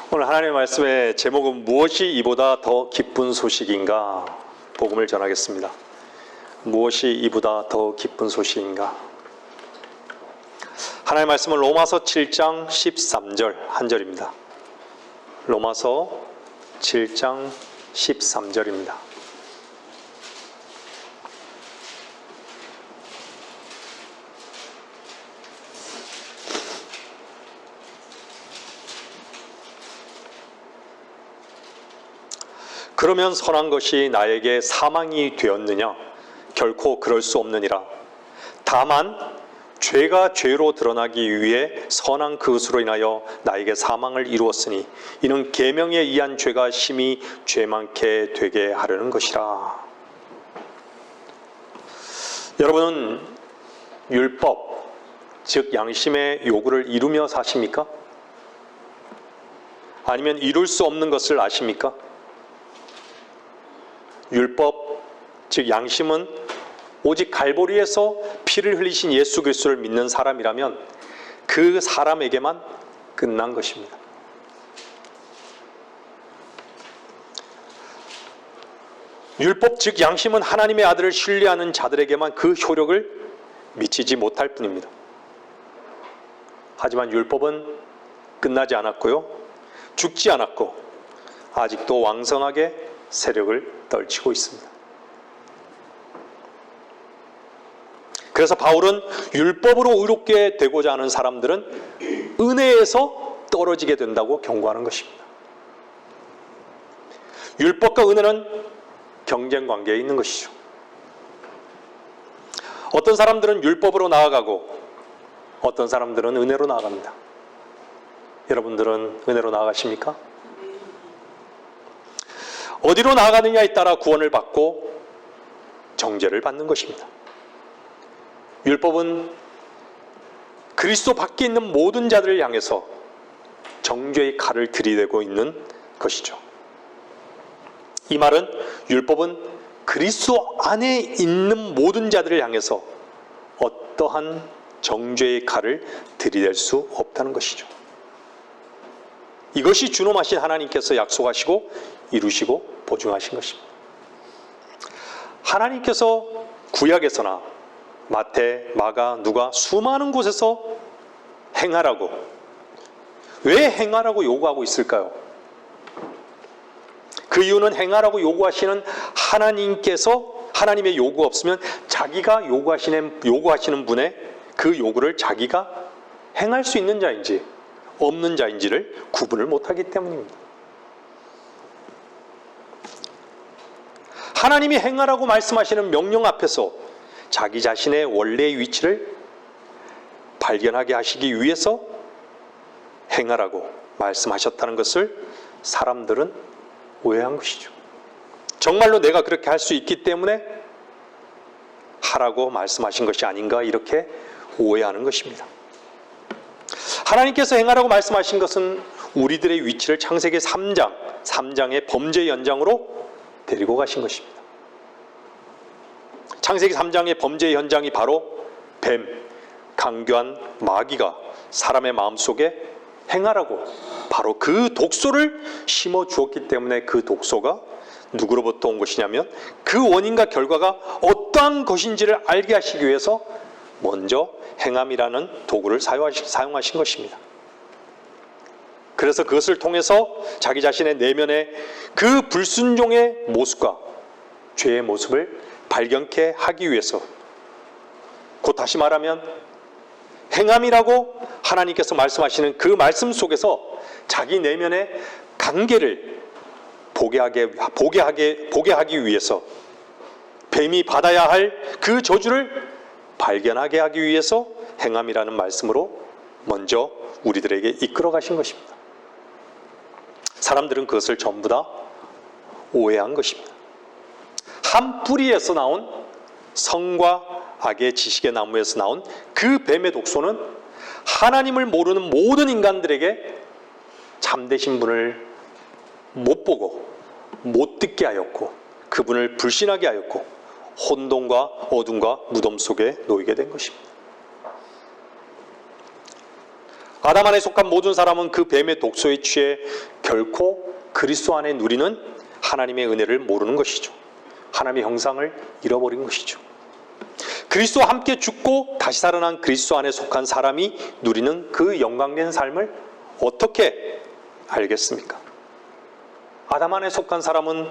오늘 하나님의 말씀의 제목은 무엇이 이보다 더 기쁜 소식인가? 복음을 전하겠습니다. 무엇이 이보다 더 기쁜 소식인가? 하나님의 말씀은 로마서 7장 13절 한 절입니다. 로마서 7장 13절입니다. 그러면 선한 것이 나에게 사망이 되었느냐? 결코 그럴 수 없느니라. 다만 죄가 죄로 드러나기 위해 선한 그것으로 인하여 나에게 사망을 이루었으니 이는 계명에 의한 죄가 심히 죄 많게 되게 하려는 것이라. 여러분은 율법, 즉 양심의 요구를 이루며 사십니까? 아니면 이룰 수 없는 것을 아십니까? 율법, 즉 양심은 오직 갈보리에서 피를 흘리신 예수 그리스도를 믿는 사람이라면 그 사람에게만 끝난 것입니다. 율법, 즉 양심은 하나님의 아들을 신뢰하는 자들에게만 그 효력을 미치지 못할 뿐입니다. 하지만 율법은 끝나지 않았고요, 죽지 않았고 아직도 왕성하게 세력을 떨치고 있습니다. 그래서 바울은 율법으로 의롭게 되고자 하는 사람들은 은혜에서 떨어지게 된다고 경고하는 것입니다. 율법과 은혜는 경쟁 관계에 있는 것이죠. 어떤 사람들은 율법으로 나아가고 어떤 사람들은 은혜로 나아갑니다. 여러분들은 은혜로 나아가십니까? 어디로 나아가느냐에 따라 구원을 받고 정죄를 받는 것입니다. 율법은 그리스도 밖에 있는 모든 자들을 향해서 정죄의 칼을 들이대고 있는 것이죠. 이 말은 율법은 그리스도 안에 있는 모든 자들을 향해서 어떠한 정죄의 칼을 들이댈 수 없다는 것이죠. 이것이 준엄하신 하나님께서 약속하시고 이루시고 보증하신 것입니다. 하나님께서 구약에서나 마태, 마가, 누가 수많은 곳에서 행하라고, 왜 행하라고 요구하고 있을까요? 그 이유는 행하라고 요구하시는 하나님께서 하나님의 요구 없으면 자기가 요구하시는 분의 그 요구를 자기가 행할 수 있는 자인지 없는 자인지를 구분을 못하기 때문입니다. 하나님이 행하라고 말씀하시는 명령 앞에서 자기 자신의 원래의 위치를 발견하게 하시기 위해서 행하라고 말씀하셨다는 것을 사람들은 오해한 것이죠. 정말로 내가 그렇게 할 수 있기 때문에 하라고 말씀하신 것이 아닌가, 이렇게 오해하는 것입니다. 하나님께서 행하라고 말씀하신 것은 우리들의 위치를 창세기 3장의 범죄 현장으로 데리고 가신 것입니다. 창세기 3장의 범죄 현장이 바로 뱀, 강교한 마귀가 사람의 마음속에 행하라고 바로 그 독소를 심어 주었기 때문에 그 독소가 누구로부터 온 것이냐면 그 원인과 결과가 어떠한 것인지를 알게 하시기 위해서 먼저 행함이라는 도구를 사용하신 것입니다. 그래서 그것을 통해서 자기 자신의 내면의 그 불순종의 모습과 죄의 모습을 발견케 하기 위해서, 곧 다시 말하면 행함이라고 하나님께서 말씀하시는 그 말씀 속에서 자기 내면의 관계를 보게 하기 위해서, 뱀이 받아야 할 그 저주를 발견하게 하기 위해서 행함이라는 말씀으로 먼저 우리들에게 이끌어 가신 것입니다. 사람들은 그것을 전부 다 오해한 것입니다. 한 뿌리에서 나온 성과 악의 지식의 나무에서 나온 그 뱀의 독소는 하나님을 모르는 모든 인간들에게 참되신 분을 못 보고 못 듣게 하였고 그분을 불신하게 하였고 혼돈과 어둠과 무덤 속에 놓이게 된 것입니다. 아담 안에 속한 모든 사람은 그 뱀의 독소에 취해 결코 그리스도 안에 누리는 하나님의 은혜를 모르는 것이죠. 하나님의 형상을 잃어버린 것이죠. 그리스도와 함께 죽고 다시 살아난 그리스도 안에 속한 사람이 누리는 그 영광된 삶을 어떻게 알겠습니까? 아담 안에 속한 사람은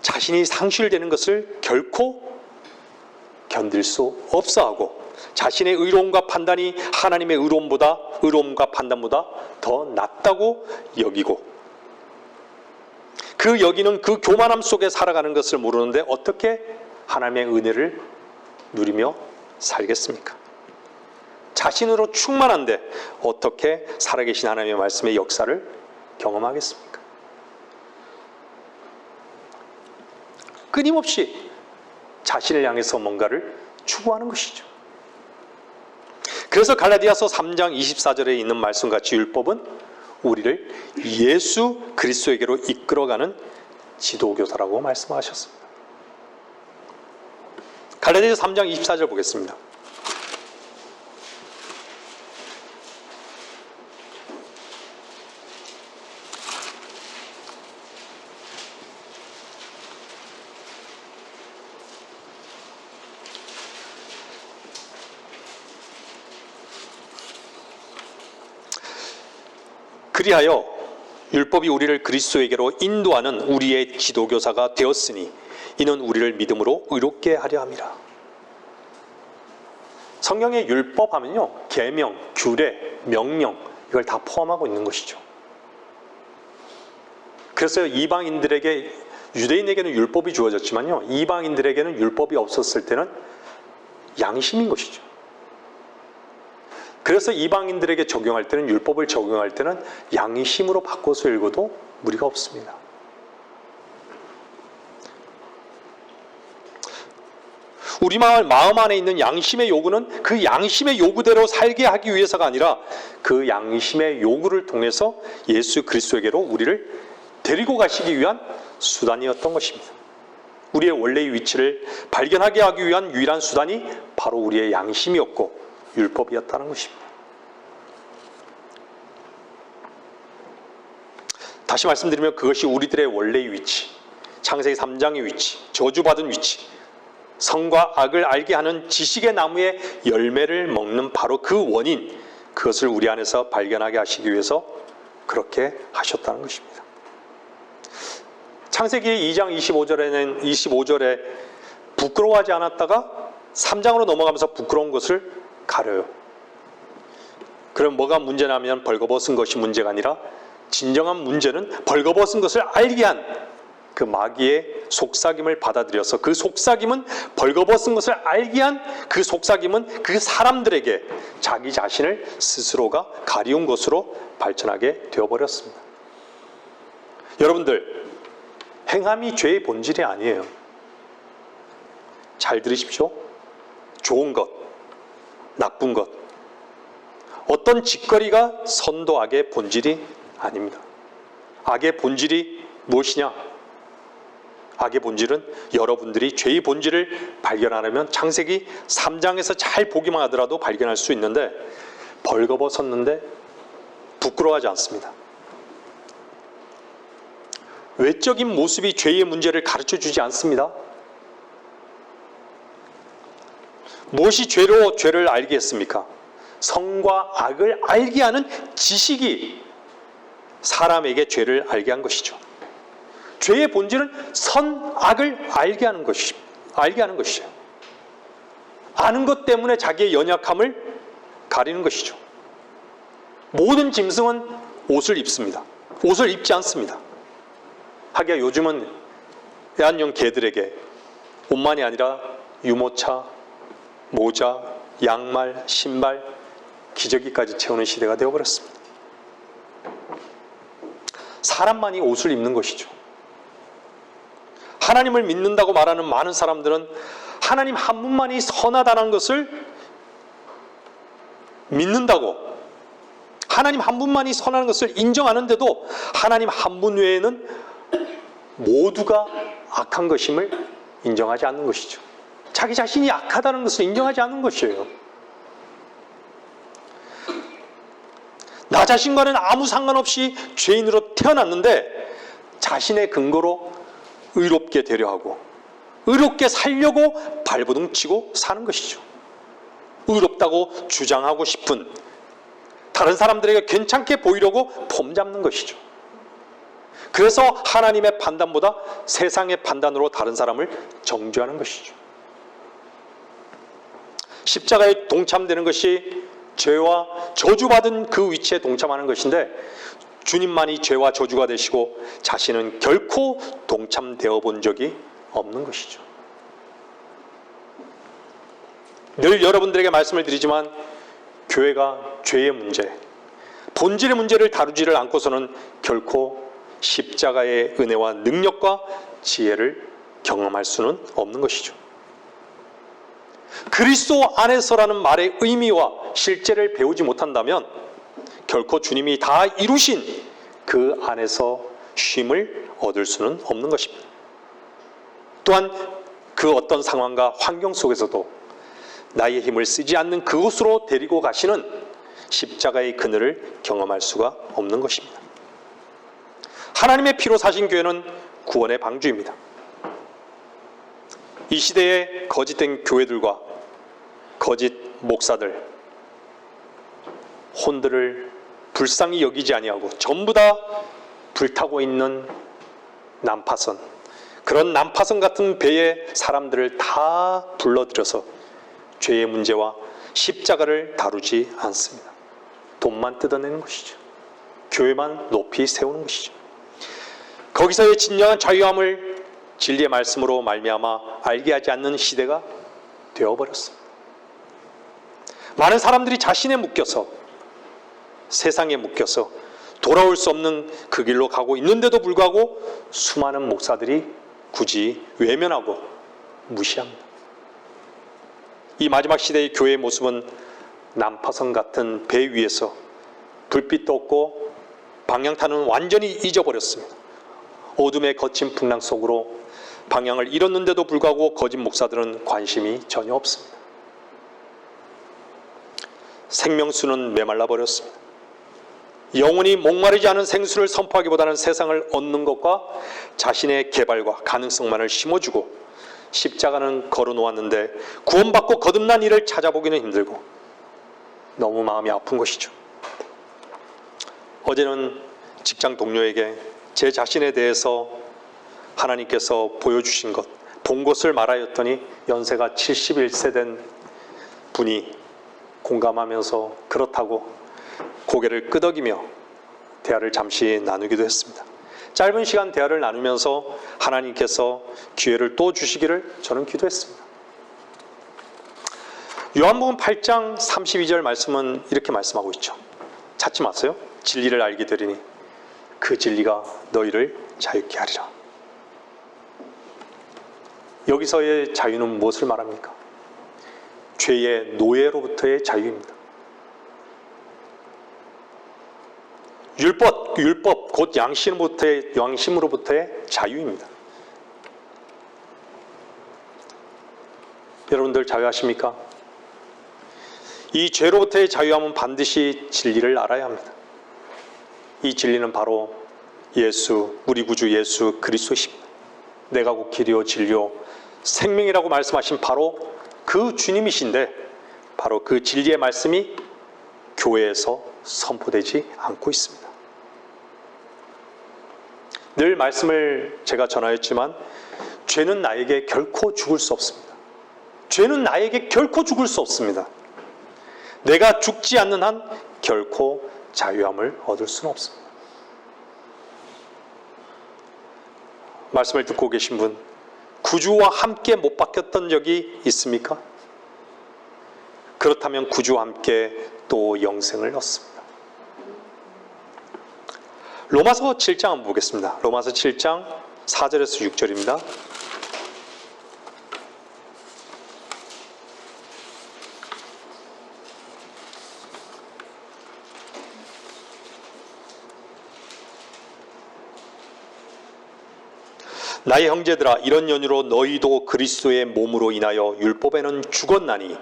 자신이 상실되는 것을 결코 견딜 수 없어하고 자신의 의로움과 판단이 하나님의 의로움과 판단보다 더 낫다고 여기고 그 여기는 그 교만함 속에 살아가는 것을 모르는데 어떻게 하나님의 은혜를 누리며 살겠습니까? 자신으로 충만한데 어떻게 살아계신 하나님의 말씀의 역사를 경험하겠습니까? 끊임없이 자신을 향해서 뭔가를 추구하는 것이죠. 그래서 갈라디아서 3장 24절에 있는 말씀같이 율법은 우리를 예수 그리스도에게로 이끌어가는 지도교사라고 말씀하셨습니다. 갈라디아서 3장 24절 보겠습니다. 그리하여 율법이 우리를 그리스도에게로 인도하는 우리의 지도교사가 되었으니 이는 우리를 믿음으로 의롭게 하려 함이라. 성경의 율법 하면요, 계명, 규례, 명령 이걸 다 포함하고 있는 것이죠. 그래서 이방인들에게, 유대인에게는 율법이 주어졌지만요, 이방인들에게는 율법이 없었을 때는 양심인 것이죠. 그래서 이방인들에게 적용할 때는, 율법을 적용할 때는 양심으로 바꿔서 읽어도 무리가 없습니다. 우리 마음 안에 있는 양심의 요구는 그 양심의 요구대로 살게 하기 위해서가 아니라 그 양심의 요구를 통해서 예수 그리스도에게로 우리를 데리고 가시기 위한 수단이었던 것입니다. 우리의 원래의 위치를 발견하게 하기 위한 유일한 수단이 바로 우리의 양심이었고 율법이었다는 것입니다. 다시 말씀드리면 그것이 우리들의 원래의 위치, 창세기 3장의 위치, 저주받은 위치, 선과 악을 알게 하는 지식의 나무의 열매를 먹는 바로 그 원인, 그것을 우리 안에서 발견하게 하시기 위해서 그렇게 하셨다는 것입니다. 창세기 2장 25절에 부끄러워하지 않았다가 3장으로 넘어가면서 부끄러운 것을 가려요. 그럼 뭐가 문제냐면 벌거벗은 것이 문제가 아니라 진정한 문제는 벌거벗은 것을 알게 한 그 마귀의 속삭임을 받아들여서 그 속삭임은, 벌거벗은 것을 알게 한 그 속삭임은 그 사람들에게 자기 자신을 스스로가 가리운 것으로 발전하게 되어버렸습니다. 여러분들, 행함이 죄의 본질이 아니에요. 잘 들으십시오. 좋은 것, 나쁜 것, 어떤 짓거리가 선도 악의 본질이 아닙니다. 악의 본질이 무엇이냐? 악의 본질은 여러분들이 죄의 본질을 발견하려면 창세기 3장에서 잘 보기만 하더라도 발견할 수 있는데, 벌거벗었는데 부끄러워하지 않습니다. 외적인 모습이 죄의 문제를 가르쳐 주지 않습니다. 무엇이 죄를 알게 했습니까? 선과 악을 알게 하는 지식이 사람에게 죄를 알게 한 것이죠. 죄의 본질은 선, 악을 알게 하는 것이죠. 아는 것 때문에 자기의 연약함을 가리는 것이죠. 모든 짐승은 옷을 입습니다. 옷을 입지 않습니다. 하기야 요즘은 애완용 개들에게 옷만이 아니라 유모차, 모자, 양말, 신발, 기저귀까지 채우는 시대가 되어버렸습니다. 사람만이 옷을 입는 것이죠. 하나님을 믿는다고 말하는 많은 사람들은 하나님 한 분만이 선하다는 것을 믿는다고, 하나님 한 분만이 선한 것을 인정하는데도 하나님 한 분 외에는 모두가 악한 것임을 인정하지 않는 것이죠. 자기 자신이 악하다는 것을 인정하지 않는 것이에요. 나 자신과는 아무 상관없이 죄인으로 태어났는데 자신의 근거로 의롭게 되려 하고 의롭게 살려고 발버둥 치고 사는 것이죠. 의롭다고 주장하고 싶은, 다른 사람들에게 괜찮게 보이려고 폼 잡는 것이죠. 그래서 하나님의 판단보다 세상의 판단으로 다른 사람을 정죄하는 것이죠. 십자가에 동참되는 것이 죄와 저주받은 그 위치에 동참하는 것인데, 주님만이 죄와 저주가 되시고 자신은 결코 동참되어 본 적이 없는 것이죠. 늘 여러분들에게 말씀을 드리지만 교회가 죄의 문제, 본질의 문제를 다루지를 않고서는 결코 십자가의 은혜와 능력과 지혜를 경험할 수는 없는 것이죠. 그리스도 안에서라는 말의 의미와 실제를 배우지 못한다면 결코 주님이 다 이루신 그 안에서 쉼을 얻을 수는 없는 것입니다. 또한 그 어떤 상황과 환경 속에서도 나의 힘을 쓰지 않는 그곳으로 데리고 가시는 십자가의 그늘을 경험할 수가 없는 것입니다. 하나님의 피로 사신 교회는 구원의 방주입니다. 이 시대의 거짓된 교회들과 거짓 목사들, 혼들을 불쌍히 여기지 아니하고 전부 다 불타고 있는 난파선, 그런 난파선 같은 배에 사람들을 다 불러들여서 죄의 문제와 십자가를 다루지 않습니다. 돈만 뜯어내는 것이죠. 교회만 높이 세우는 것이죠. 거기서의 진정한 자유함을 진리의 말씀으로 말미암아 알게 하지 않는 시대가 되어버렸습니다. 많은 사람들이 자신에 묶여서, 세상에 묶여서 돌아올 수 없는 그 길로 가고 있는데도 불구하고 수많은 목사들이 굳이 외면하고 무시합니다. 이 마지막 시대의 교회의 모습은 난파선 같은 배 위에서 불빛도 없고 방향타는 완전히 잊어버렸습니다. 어둠의 거친 풍랑 속으로 방향을 잃었는데도 불구하고 거짓 목사들은 관심이 전혀 없습니다. 생명수는 메말라 버렸습니다. 영원히 목마르지 않은 생수를 선포하기보다는 세상을 얻는 것과 자신의 개발과 가능성만을 심어주고, 십자가는 걸어놓았는데 구원받고 거듭난 이를 찾아보기는 힘들고 너무 마음이 아픈 것이죠. 어제는 직장 동료에게 제 자신에 대해서 하나님께서 보여주신 것, 본 것을 말하였더니 연세가 71세 된 분이 공감하면서 그렇다고 고개를 끄덕이며 대화를 잠시 나누기도 했습니다. 짧은 시간 대화를 나누면서 하나님께서 기회를 또 주시기를 저는 기도했습니다. 요한복음 8장 32절 말씀은 이렇게 말씀하고 있죠. 찾지 마세요. 진리를 알게 되리니 그 진리가 너희를 자유케 하리라. 여기서의 자유는 무엇을 말합니까? 죄의 노예로부터의 자유입니다. 율법 곧 양심으로부터의 자유입니다. 여러분들 자유하십니까? 이 죄로부터의 자유함은 반드시 진리를 알아야 합니다. 이 진리는 바로 예수, 우리 구주 예수 그리스도십니다. 내가 곧 길이요 진리요 생명이라고 말씀하신 바로 그 주님이신데, 바로 그 진리의 말씀이 교회에서 선포되지 않고 있습니다. 늘 말씀을 제가 전하였지만 죄는 나에게 결코 죽을 수 없습니다. 죄는 나에게 결코 죽을 수 없습니다. 내가 죽지 않는 한 결코 자유함을 얻을 수는 없습니다. 말씀을 듣고 계신 분, 구주와 함께 못 박혔던 적이 있습니까? 그렇다면 구주와 함께 또 영생을 얻습니다. 로마서 7장 한번 보겠습니다. 로마서 7장 4절에서 6절입니다. 나의 형제들아, 이런 연유로 너희도 그리스도의 몸으로 인하여 율법에는 죽었나니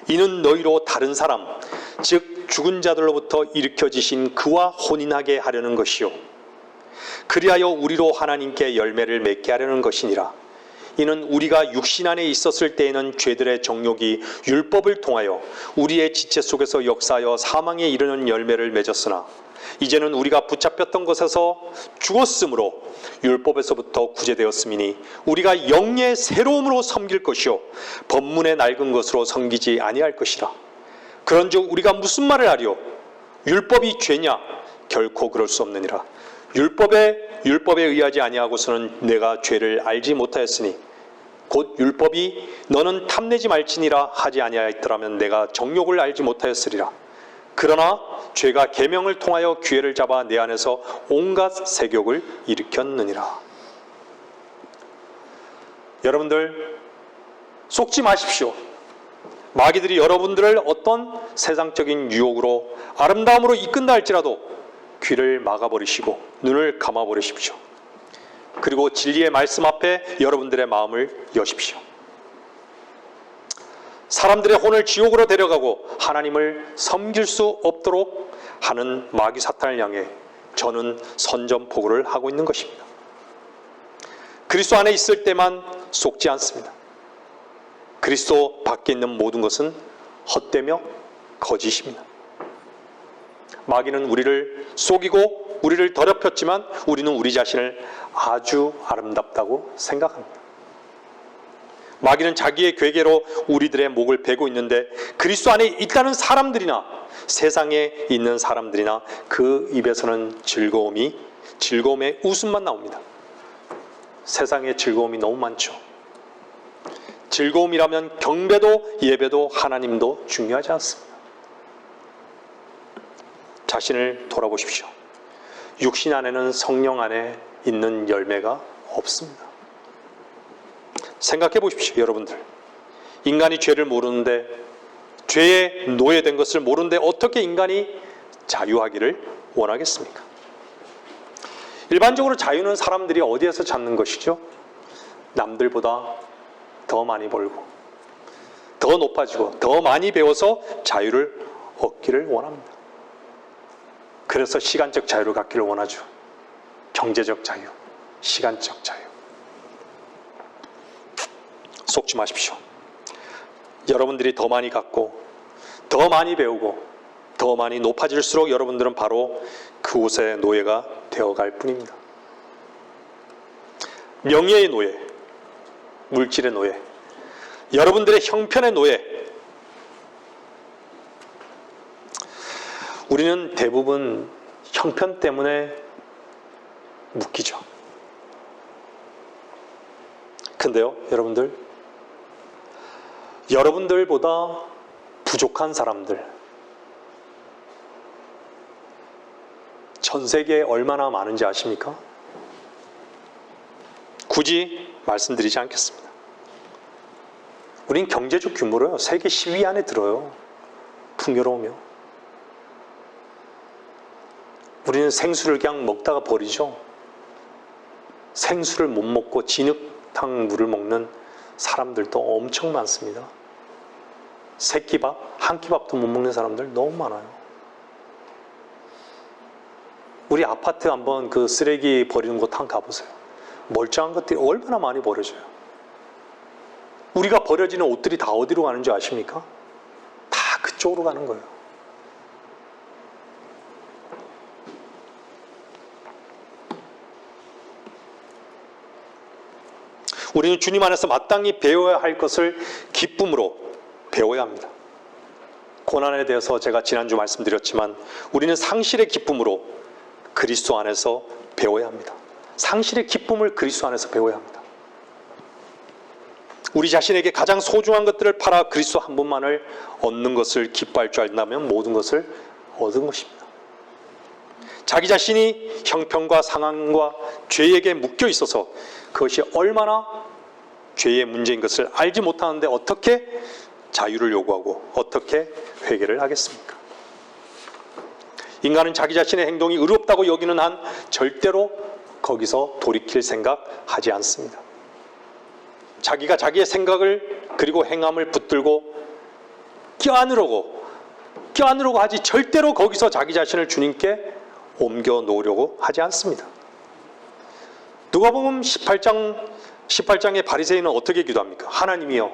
이는 너희로 다른 사람, 즉 죽은 자들로부터 일으켜지신 그와 혼인하게 하려는 것이요 그리하여 우리로 하나님께 열매를 맺게 하려는 것이니라. 이는 우리가 육신 안에 있었을 때에는 죄들의 정욕이 율법을 통하여 우리의 지체 속에서 역사하여 사망에 이르는 열매를 맺었으나 이제는 우리가 붙잡혔던 것에서 죽었으므로 율법에서부터 구제되었음이니 우리가 영의 새로움으로 섬길 것이요 법문의 낡은 것으로 섬기지 아니할 것이라. 그런즉 우리가 무슨 말을 하리요? 율법이 죄냐? 결코 그럴 수 없느니라. 율법에 의하지 아니하고서는 내가 죄를 알지 못하였으니 곧 율법이 너는 탐내지 말지니라 하지 아니하였더라면 내가 정욕을 알지 못하였으리라. 그러나 죄가 계명을 통하여 기회를 잡아 내 안에서 온갖 세욕을 일으켰느니라. 여러분들 속지 마십시오. 마귀들이 여러분들을 어떤 세상적인 유혹으로 아름다움으로 이끈다 할지라도 귀를 막아버리시고 눈을 감아버리십시오. 그리고 진리의 말씀 앞에 여러분들의 마음을 여십시오. 사람들의 혼을 지옥으로 데려가고 하나님을 섬길 수 없도록 하는 마귀 사탄을 향해 저는 선전포고를 하고 있는 것입니다. 그리스도 안에 있을 때만 속지 않습니다. 그리스도 밖에 있는 모든 것은 헛되며 거짓입니다. 마귀는 우리를 속이고 우리를 더럽혔지만 우리는 우리 자신을 아주 아름답다고 생각합니다. 마귀는 자기의 괴계로 우리들의 목을 베고 있는데 그리스도 안에 있다는 사람들이나 세상에 있는 사람들이나 그 입에서는 즐거움의 웃음만 나옵니다. 세상에 즐거움이 너무 많죠. 즐거움이라면 경배도 예배도 하나님도 중요하지 않습니다. 자신을 돌아보십시오. 육신 안에는 성령 안에 있는 열매가 없습니다. 생각해 보십시오. 여러분들, 인간이 죄를 모르는데, 죄에 노예된 것을 모르는데 어떻게 인간이 자유하기를 원하겠습니까? 일반적으로 자유는 사람들이 어디에서 찾는 것이죠? 남들보다 더 많이 벌고 더 높아지고 더 많이 배워서 자유를 얻기를 원합니다. 그래서 시간적 자유를 갖기를 원하죠. 경제적 자유, 시간적 자유. 속지 마십시오. 여러분들이 더 많이 갖고 더 많이 배우고 더 많이 높아질수록 여러분들은 바로 그곳의 노예가 되어갈 뿐입니다. 명예의 노예, 물질의 노예, 여러분들의 형편의 노예. 우리는 대부분 형편 때문에 묶이죠. 근데요, 여러분들보다 부족한 사람들, 전 세계에 얼마나 많은지 아십니까? 굳이 말씀드리지 않겠습니다. 우린 경제적 규모로요, 세계 10위 안에 들어요. 풍요로우며. 우리는 생수를 그냥 먹다가 버리죠. 생수를 못 먹고 진흙탕 물을 먹는 사람들도 엄청 많습니다. 세 끼밥, 한 끼밥도 못 먹는 사람들 너무 많아요. 우리 아파트 한번 그 쓰레기 버리는 곳 한번 가보세요. 멀쩡한 것들이 얼마나 많이 버려져요. 우리가 버려지는 옷들이 다 어디로 가는 줄 아십니까? 다 그쪽으로 가는 거예요. 우리는 주님 안에서 마땅히 배워야 할 것을 기쁨으로 배워야 합니다. 고난에 대해서 제가 지난주 말씀드렸지만 우리는 상실의 기쁨으로 그리스도 안에서 배워야 합니다. 상실의 기쁨을 그리스도 안에서 배워야 합니다. 우리 자신에게 가장 소중한 것들을 팔아 그리스도 한 분만을 얻는 것을 기뻐할 줄 안다면 모든 것을 얻은 것입니다. 자기 자신이 형편과 상황과 죄에게 묶여 있어서 그것이 얼마나 죄의 문제인 것을 알지 못하는데 어떻게 자유를 요구하고 어떻게 회개를 하겠습니까? 인간은 자기 자신의 행동이 의롭다고 여기는 한 절대로 거기서 돌이킬 생각하지 않습니다. 자기가 자기의 생각을 그리고 행함을 붙들고 껴안으려고 껴안으려고 하지 절대로 거기서 자기 자신을 주님께 옮겨 놓으려고 하지 않습니다. 누가복음 18장의 바리새인은 어떻게 기도합니까? 하나님이여,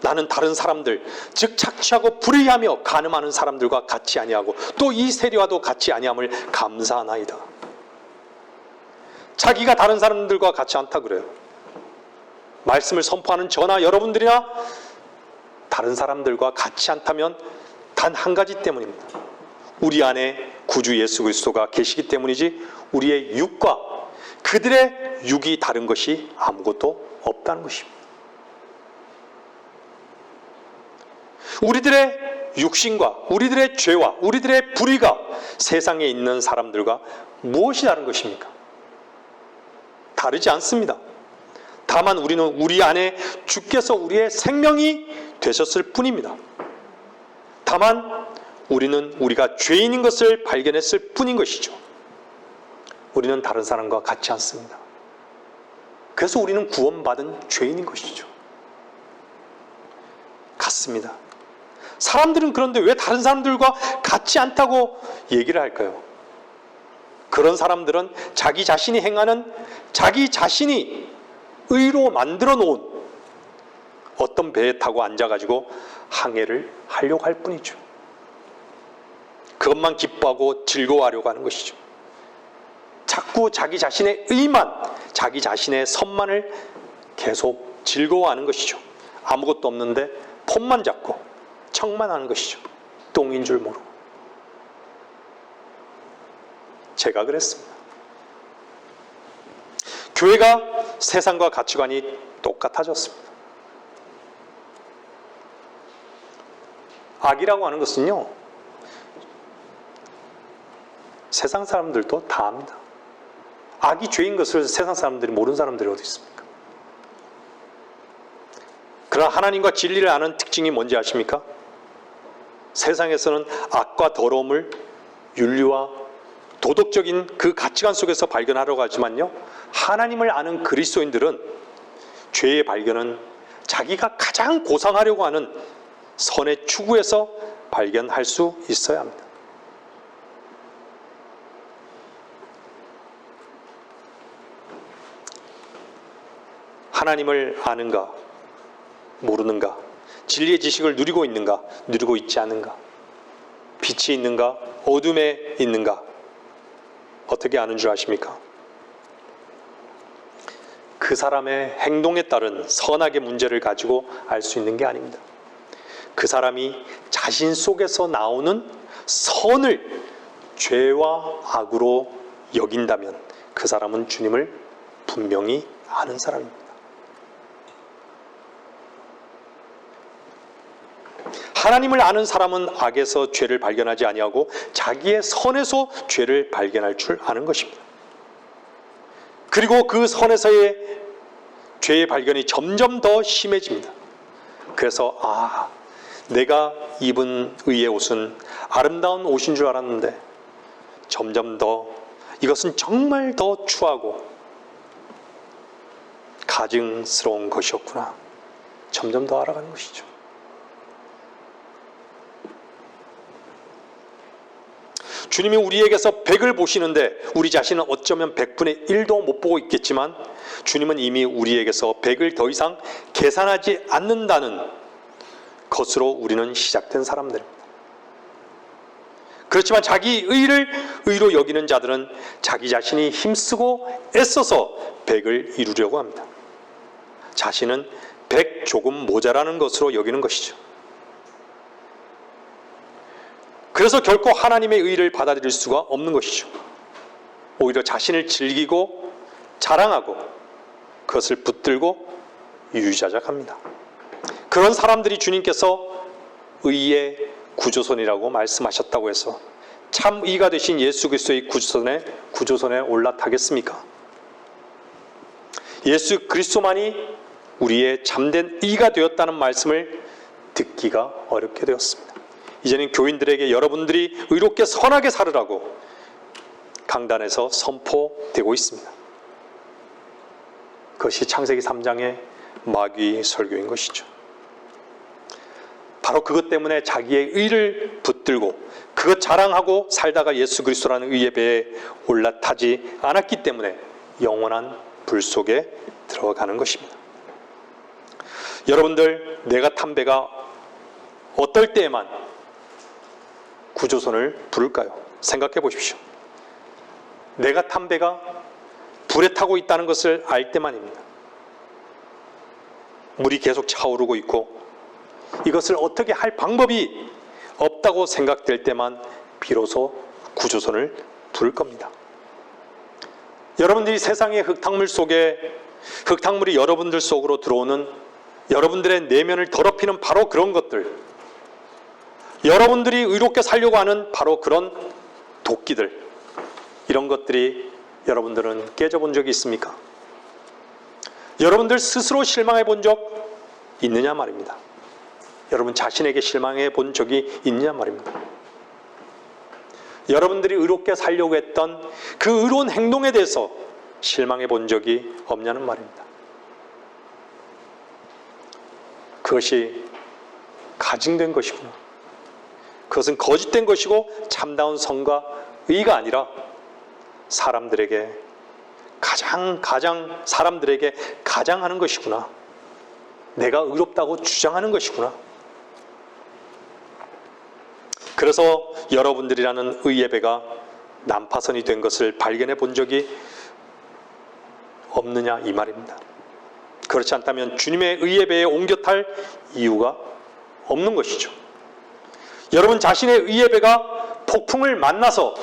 나는 다른 사람들, 즉 착취하고 불의하며 간음하는 사람들과 같이 아니하고 또 이 세리와도 같이 아니함을 감사하나이다. 자기가 다른 사람들과 같이 않다 그래요. 말씀을 선포하는 저나 여러분들이나 다른 사람들과 같이 않다면 단 한 가지 때문입니다. 우리 안에 구주 예수 그리스도가 계시기 때문이지 우리의 육과 그들의 육이 다른 것이 아무것도 없다는 것입니다. 우리들의 육신과 우리들의 죄와 우리들의 불의가 세상에 있는 사람들과 무엇이 다른 것입니까? 다르지 않습니다. 다만 우리는 우리 안에 주께서 우리의 생명이 되셨을 뿐입니다. 다만 우리는 우리가 죄인인 것을 발견했을 뿐인 것이죠. 우리는 다른 사람과 같지 않습니다. 그래서 우리는 구원받은 죄인인 것이죠. 같습니다. 사람들은 그런데 왜 다른 사람들과 같지 않다고 얘기를 할까요? 그런 사람들은 자기 자신이 행하는, 자기 자신이 의로 만들어 놓은 어떤 배에 타고 앉아가지고 항해를 하려고 할 뿐이죠. 그것만 기뻐하고 즐거워하려고 하는 것이죠. 자꾸 자기 자신의 의만, 자기 자신의 선만을 계속 즐거워하는 것이죠. 아무것도 없는데 폰만 잡고 척만 하는 것이죠. 똥인 줄 모르고. 제가 그랬습니다. 교회가 세상과 가치관이 똑같아졌습니다. 악이라고 하는 것은요, 세상 사람들도 다 압니다. 악이 죄인 것을 세상 사람들이 모르는 사람들이 어디 있습니까? 그러나 하나님과 진리를 아는 특징이 뭔지 아십니까? 세상에서는 악과 더러움을 윤리와 도덕적인 그 가치관 속에서 발견하려고 하지만요, 하나님을 아는 그리스도인들은 죄의 발견은 자기가 가장 고상하려고 하는 선의 추구에서 발견할 수 있어야 합니다. 하나님을 아는가, 모르는가, 진리의 지식을 누리고 있는가, 누리고 있지 않은가, 빛이 있는가, 어둠에 있는가, 어떻게 아는 줄 아십니까? 그 사람의 행동에 따른 선악의 문제를 가지고 알 수 있는 게 아닙니다. 그 사람이 자신 속에서 나오는 선을 죄와 악으로 여긴다면 그 사람은 주님을 분명히 아는 사람입니다. 하나님을 아는 사람은 악에서 죄를 발견하지 아니하고 자기의 선에서 죄를 발견할 줄 아는 것입니다. 그리고 그 선에서의 죄의 발견이 점점 더 심해집니다. 그래서 내가 입은 의의 옷은 아름다운 옷인 줄 알았는데 점점 더 이것은 정말 더 추하고 가증스러운 것이었구나. 점점 더 알아가는 것이죠. 주님이 우리에게서 100을 보시는데 우리 자신은 어쩌면 100분의 1도 못 보고 있겠지만 주님은 이미 우리에게서 100을 더 이상 계산하지 않는다는 것으로 우리는 시작된 사람들입니다. 그렇지만 자기 의를 의로 여기는 자들은 자기 자신이 힘쓰고 애써서 100을 이루려고 합니다. 자신은 100 조금 모자라는 것으로 여기는 것이죠. 그래서 결코 하나님의 의를 받아들일 수가 없는 것이죠. 오히려 자신을 즐기고 자랑하고 그것을 붙들고 유유자적합니다. 그런 사람들이 주님께서 의의 구조선이라고 말씀하셨다고 해서 참 의가 되신 예수 그리스도의 구조선에 올라타겠습니까? 예수 그리스도만이 우리의 참된 의가 되었다는 말씀을 듣기가 어렵게 되었습니다. 이제는 교인들에게 여러분들이 의롭게 선하게 살으라고 강단에서 선포되고 있습니다. 그것이 창세기 3장의 마귀 설교인 것이죠. 바로 그것 때문에 자기의 의를 붙들고 그것 자랑하고 살다가 예수 그리스도라는 의의 배에 올라타지 않았기 때문에 영원한 불 속에 들어가는 것입니다. 여러분들, 내가 탄 배가 어떨 때에만 구조선을 부를까요? 생각해 보십시오. 내가 탄 배가 불에 타고 있다는 것을 알 때만입니다. 물이 계속 차오르고 있고 이것을 어떻게 할 방법이 없다고 생각될 때만 비로소 구조선을 부를 겁니다. 여러분들이 세상의 흙탕물 속에 흙탕물이 여러분들 속으로 들어오는 여러분들의 내면을 더럽히는 바로 그런 것들, 여러분들이 의롭게 살려고 하는 바로 그런 도끼들, 이런 것들이 여러분들은 깨져본 적이 있습니까? 여러분들 스스로 실망해 본 적 있느냐 말입니다. 여러분 자신에게 실망해 본 적이 있느냐 말입니다. 여러분들이 의롭게 살려고 했던 그 의로운 행동에 대해서 실망해 본 적이 없냐는 말입니다. 그것이 가증된 것이구나. 그것은 거짓된 것이고 참다운 성과 의가 아니라 사람들에게 사람들에게 가장 하는 것이구나. 내가 의롭다고 주장하는 것이구나. 그래서 여러분들이라는 의의 배가 난파선이 된 것을 발견해 본 적이 없느냐 이 말입니다. 그렇지 않다면 주님의 의의 배에 옮겨 탈 이유가 없는 것이죠. 여러분 자신의 의의 배가 폭풍을 만나서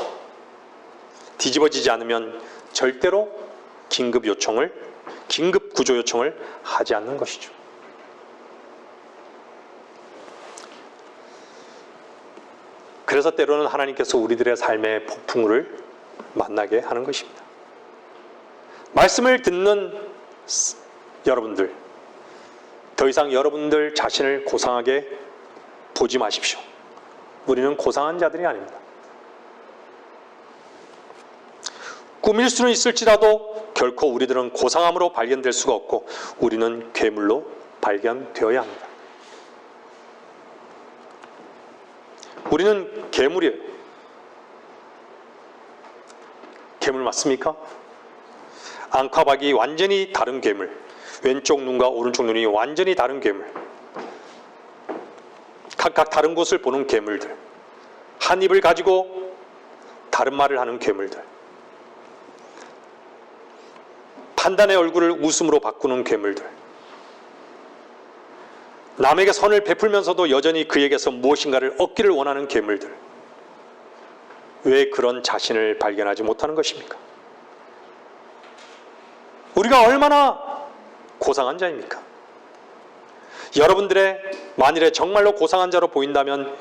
뒤집어지지 않으면 절대로 긴급 구조 요청을 하지 않는 것이죠. 그래서 때로는 하나님께서 우리들의 삶의 폭풍우를 만나게 하는 것입니다. 말씀을 듣는 여러분들, 더 이상 여러분들 자신을 고상하게 보지 마십시오. 우리는 고상한 자들이 아닙니다. 꾸밀 수는 있을지라도 결코 우리들은 고상함으로 발견될 수가 없고 우리는 괴물로 발견되어야 합니다. 우리는 괴물이에요. 괴물 맞습니까? 앙카박이 완전히 다른 괴물, 왼쪽 눈과 오른쪽 눈이 완전히 다른 괴물, 각각 다른 곳을 보는 괴물들, 한 입을 가지고 다른 말을 하는 괴물들, 판단의 얼굴을 웃음으로 바꾸는 괴물들, 남에게 선을 베풀면서도 여전히 그에게서 무엇인가를 얻기를 원하는 괴물들. 왜 그런 자신을 발견하지 못하는 것입니까? 우리가 얼마나 고상한 자입니까? 여러분들의 만일에 정말로 고상한 자로 보인다면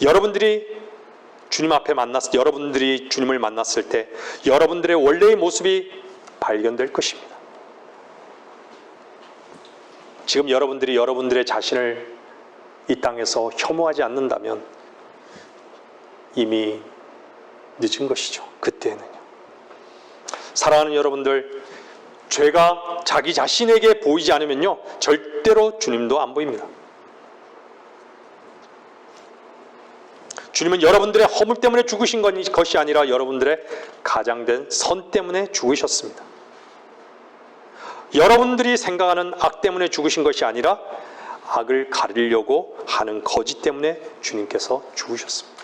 여러분들이 주님을 만났을 때 여러분들의 원래의 모습이 발견될 것입니다. 지금 여러분들이 여러분들의 자신을 이 땅에서 혐오하지 않는다면 이미 늦은 것이죠. 그때는요. 사랑하는 여러분들, 죄가 자기 자신에게 보이지 않으면요 절대로 주님도 안 보입니다. 주님은 여러분들의 허물 때문에 죽으신 것이 아니라 여러분들의 가장된 선 때문에 죽으셨습니다. 여러분들이 생각하는 악 때문에 죽으신 것이 아니라 악을 가리려고 하는 거짓 때문에 주님께서 죽으셨습니다.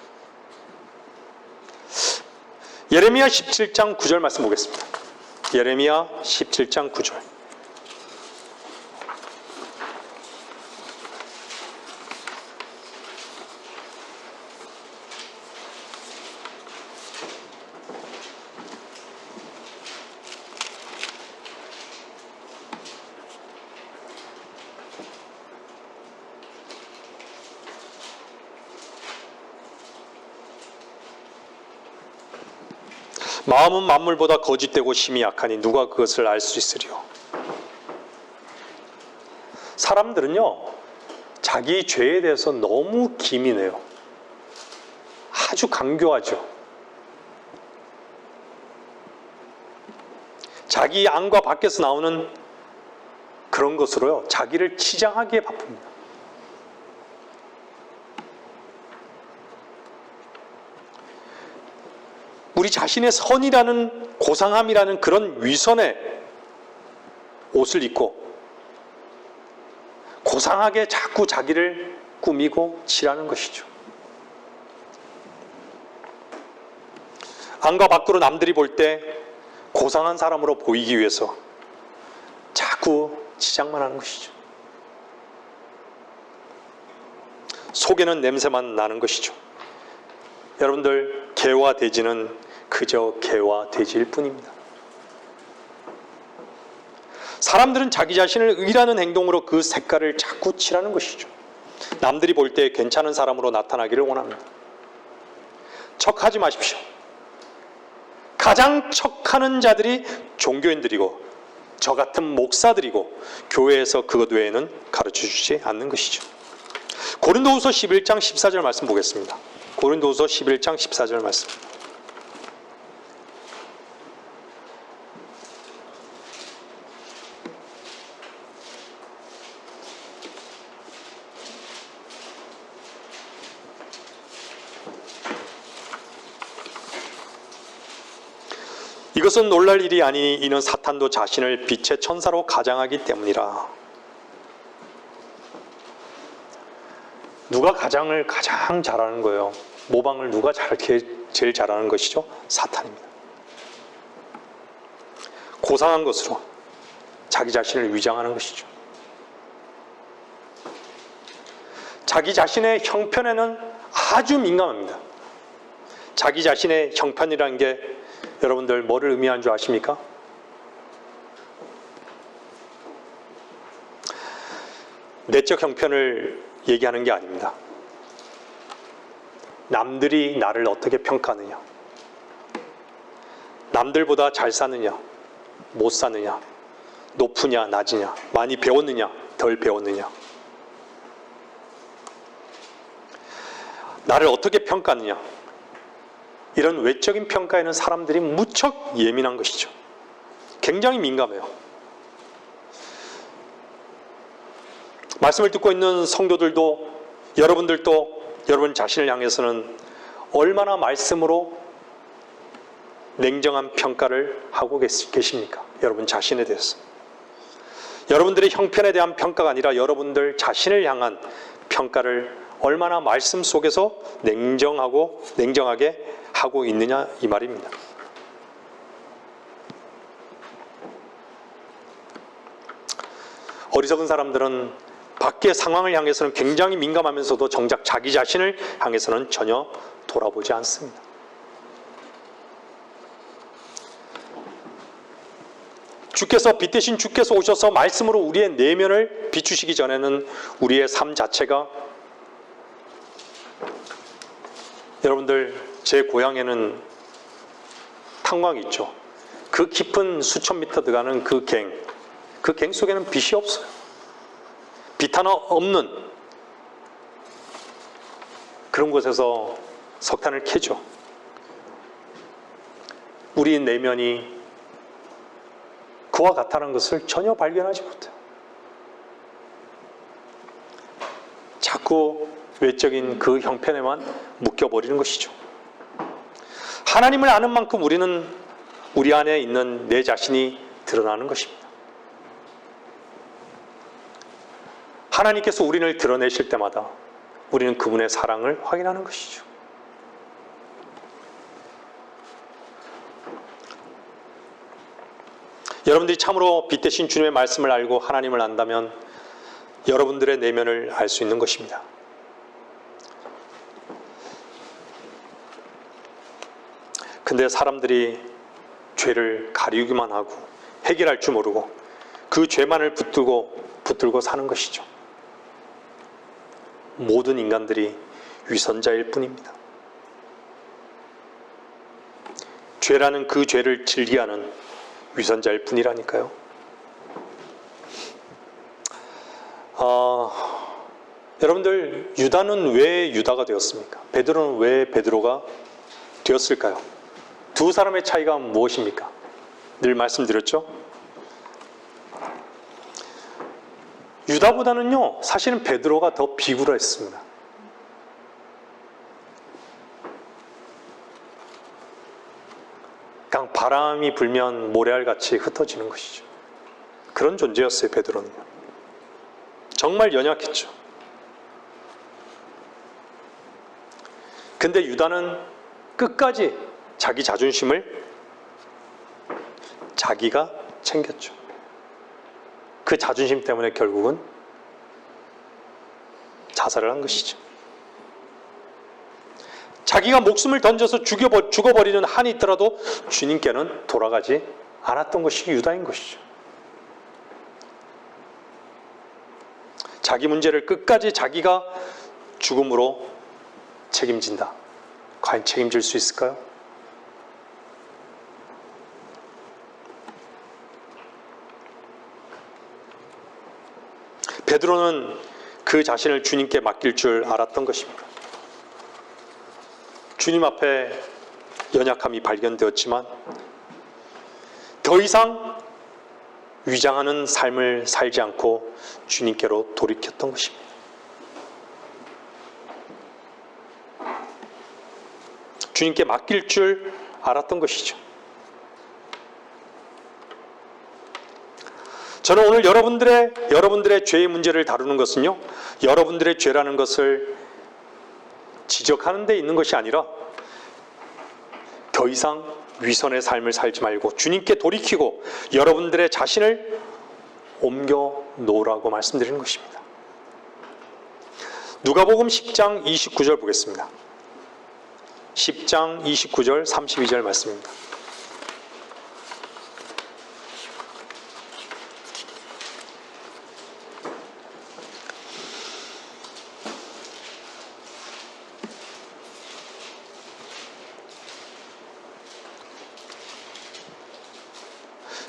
예레미야 17장 9절 말씀 보겠습니다. 예레미야 17장 9절. 마음은 만물보다 거짓되고 심히 약하니 누가 그것을 알 수 있으리요. 사람들은요 자기 죄에 대해서 너무 기민해요. 아주 강교하죠. 자기 안과 밖에서 나오는 그런 것으로요 자기를 치장하기에 바쁩니다. 우리 자신의 선이라는 고상함이라는 그런 위선의 옷을 입고 고상하게 자꾸 자기를 꾸미고 칠하는 것이죠. 안과 밖으로 남들이 볼 때 고상한 사람으로 보이기 위해서 자꾸 치장만 하는 것이죠. 속에는 냄새만 나는 것이죠. 여러분들, 개와 돼지는 그저 개와 돼지일 뿐입니다. 사람들은 자기 자신을 의라는 행동으로 그 색깔을 자꾸 칠하는 것이죠. 남들이 볼 때 괜찮은 사람으로 나타나기를 원합니다. 척하지 마십시오. 가장 척하는 자들이 종교인들이고 저 같은 목사들이고 교회에서 그것 외에는 가르쳐주지 않는 것이죠. 고린도후서 11장 14절 말씀 보겠습니다. 고린도후서 11장 14절 말씀. 이것은 놀랄 일이 아니니 이는 사탄도 자신을 빛의 천사로 가장하기 때문이라. 누가 가장을 가장 잘하는 거예요? 모방을 누가 제일 잘하는 것이죠? 사탄입니다. 고상한 것으로 자기 자신을 위장하는 것이죠. 자기 자신의 형편에는 아주 민감합니다. 자기 자신의 형편이라는 게 여러분들 뭐를 의미하는 줄 아십니까? 내적 형편을 얘기하는 게 아닙니다. 남들이 나를 어떻게 평가하느냐, 남들보다 잘 사느냐, 못 사느냐, 높으냐, 낮으냐, 많이 배웠느냐, 덜 배웠느냐, 나를 어떻게 평가하느냐, 이런 외적인 평가에는 사람들이 무척 예민한 것이죠. 굉장히 민감해요. 말씀을 듣고 있는 성도들도, 여러분들도 여러분 자신을 향해서는 얼마나 말씀으로 냉정한 평가를 하고 계십니까? 여러분 자신에 대해서. 여러분들의 형편에 대한 평가가 아니라 여러분들 자신을 향한 평가를 얼마나 말씀 속에서 냉정하게 하고 있느냐, 이 말입니다. 어리석은 사람들은 밖의 상황을 향해서는 굉장히 민감하면서도 정작 자기 자신을 향해서는 전혀 돌아보지 않습니다. 빛 대신 주께서 오셔서 말씀으로 우리의 내면을 비추시기 전에는 우리의 삶 자체가, 여러분들 제 고향에는 탄광이 있죠. 그 깊은 수천 미터 들어가는 그 갱 속에는 빛이 없어요. 빛 하나 없는 그런 곳에서 석탄을 캐죠. 우리 내면이 그와 같다는 것을 전혀 발견하지 못해요. 자꾸 외적인 그 형편에만 묶여버리는 것이죠. 하나님을 아는 만큼 우리는 우리 안에 있는 내 자신이 드러나는 것입니다. 하나님께서 우리를 드러내실 때마다 우리는 그분의 사랑을 확인하는 것이죠. 여러분들이 참으로 빛 대신 주님의 말씀을 알고 하나님을 안다면 여러분들의 내면을 알 수 있는 것입니다. 근데 사람들이 죄를 가리우기만 하고 해결할 줄 모르고 그 죄만을 붙들고 사는 것이죠. 모든 인간들이 위선자일 뿐입니다. 죄라는 그 죄를 즐기하는 위선자일 뿐이라니까요. 여러분들, 유다는 왜 유다가 되었습니까? 베드로는 왜 베드로가 되었을까요? 두 사람의 차이가 무엇입니까? 늘 말씀드렸죠? 유다보다는요, 사실은 베드로가 더 비굴했습니다. 그냥 바람이 불면 모래알같이 흩어지는 것이죠. 그런 존재였어요, 베드로는요. 정말 연약했죠. 근데 유다는 끝까지 자기 자존심을 자기가 챙겼죠. 그 자존심 때문에 결국은 자살을 한 것이죠. 자기가 목숨을 던져서 죽어버리는 한이 있더라도 주님께는 돌아가지 않았던 것이 유다인 것이죠. 자기 문제를 끝까지 자기가 죽음으로 책임진다. 과연 책임질 수 있을까요? 베드로는 그 자신을 주님께 맡길 줄 알았던 것입니다. 주님 앞에 연약함이 발견되었지만 더 이상 위장하는 삶을 살지 않고 주님께로 돌이켰던 것입니다. 주님께 맡길 줄 알았던 것이죠. 저는 오늘 여러분들의 죄의 문제를 다루는 것은요, 여러분들의 죄라는 것을 지적하는 데 있는 것이 아니라 더 이상 위선의 삶을 살지 말고 주님께 돌이키고 여러분들의 자신을 옮겨 놓으라고 말씀드리는 것입니다. 누가복음 10장 29절 보겠습니다. 10장 29절 32절 말씀입니다.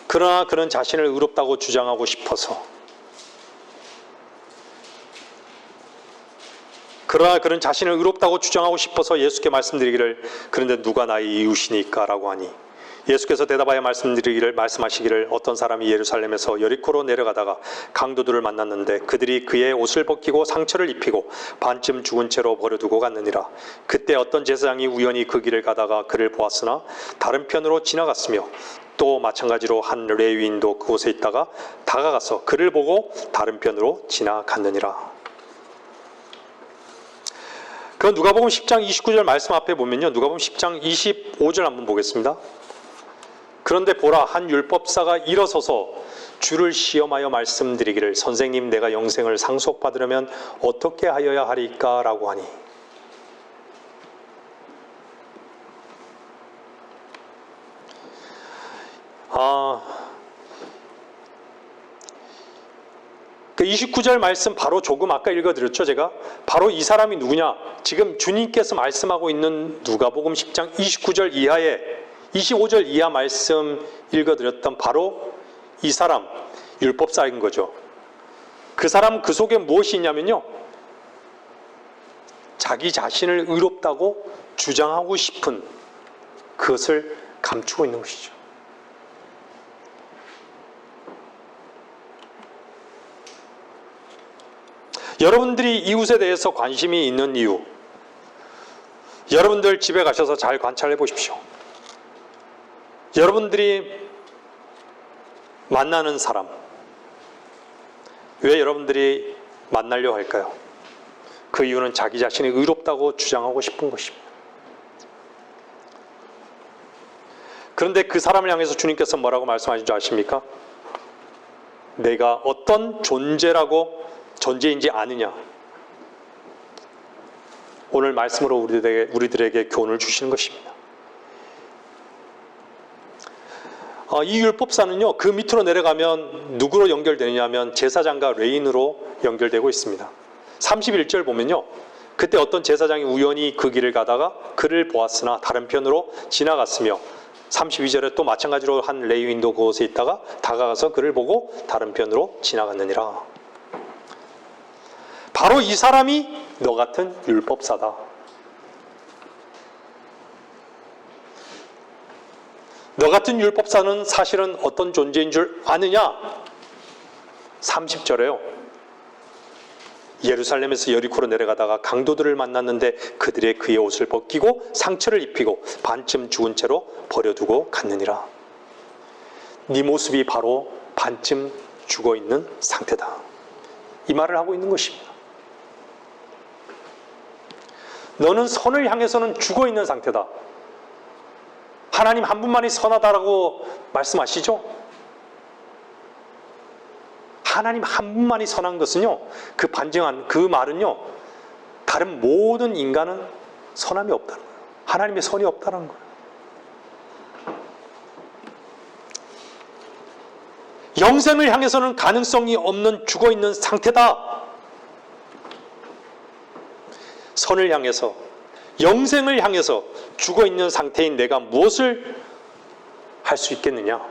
그러나 그는 자신을 의롭다고 주장하고 싶어서 예수께 말씀드리기를 그런데 누가 나의 이웃이니까 라고 하니 예수께서 대답하여 말씀하시기를 어떤 사람이 예루살렘에서 여리코로 내려가다가 강도들을 만났는데 그들이 그의 옷을 벗기고 상처를 입히고 반쯤 죽은 채로 버려두고 갔느니라. 그때 어떤 제사장이 우연히 그 길을 가다가 그를 보았으나 다른 편으로 지나갔으며 또 마찬가지로 한 레위인도 그곳에 있다가 다가가서 그를 보고 다른 편으로 지나갔느니라. 그 누가복음 10장 29절 말씀 앞에 보면요, 누가복음 10장 25절 한번 보겠습니다. 그런데 보라, 한 율법사가 일어서서 주를 시험하여 말씀드리기를 선생님, 내가 영생을 상속받으려면 어떻게 하여야 하리까? 라고 하니 그 29절 말씀 바로 조금 아까 읽어드렸죠, 제가. 바로 이 사람이 누구냐? 지금 주님께서 말씀하고 있는 누가복음 10장 29절 이하에 25절 이하 말씀 읽어드렸던 바로 이 사람, 율법사인 거죠. 그 사람 그 속에 무엇이 있냐면요, 자기 자신을 의롭다고 주장하고 싶은 그것을 감추고 있는 것이죠. 여러분들이 이웃에 대해서 관심이 있는 이유, 여러분들 집에 가셔서 잘 관찰해 보십시오. 여러분들이 만나는 사람, 왜 여러분들이 만나려 할까요? 그 이유는 자기 자신이 의롭다고 주장하고 싶은 것입니다. 그런데 그 사람을 향해서 주님께서 뭐라고 말씀하신 줄 아십니까? 내가 어떤 존재인지 아느냐. 오늘 말씀으로 우리들에게 교훈을 주시는 것입니다. 이 율법사는요, 그 밑으로 내려가면 누구로 연결되느냐 하면 제사장과 레인으로 연결되고 있습니다. 31절 보면요, 그때 어떤 제사장이 우연히 그 길을 가다가 그를 보았으나 다른 편으로 지나갔으며 32절에 또 마찬가지로 한 레위인도 그곳에 있다가 다가가서 그를 보고 다른 편으로 지나갔느니라. 바로 이 사람이 너 같은 율법사다. 너 같은 율법사는 사실은 어떤 존재인 줄 아느냐? 30절에요. 예루살렘에서 여리코로 내려가다가 강도들을 만났는데 그들의 그의 옷을 벗기고 상처를 입히고 반쯤 죽은 채로 버려두고 갔느니라. 네 모습이 바로 반쯤 죽어있는 상태다. 이 말을 하고 있는 것입니다. 너는 선을 향해서는 죽어있는 상태다. 하나님 한 분만이 선하다라고 말씀하시죠? 하나님 한 분만이 선한 것은요, 그 반증한 그 말은요, 다른 모든 인간은 선함이 없다는 거예요. 하나님의 선이 없다는 거예요. 영생을 향해서는 가능성이 없는 죽어있는 상태다. 선을 향해서, 영생을 향해서 죽어있는 상태인 내가 무엇을 할 수 있겠느냐?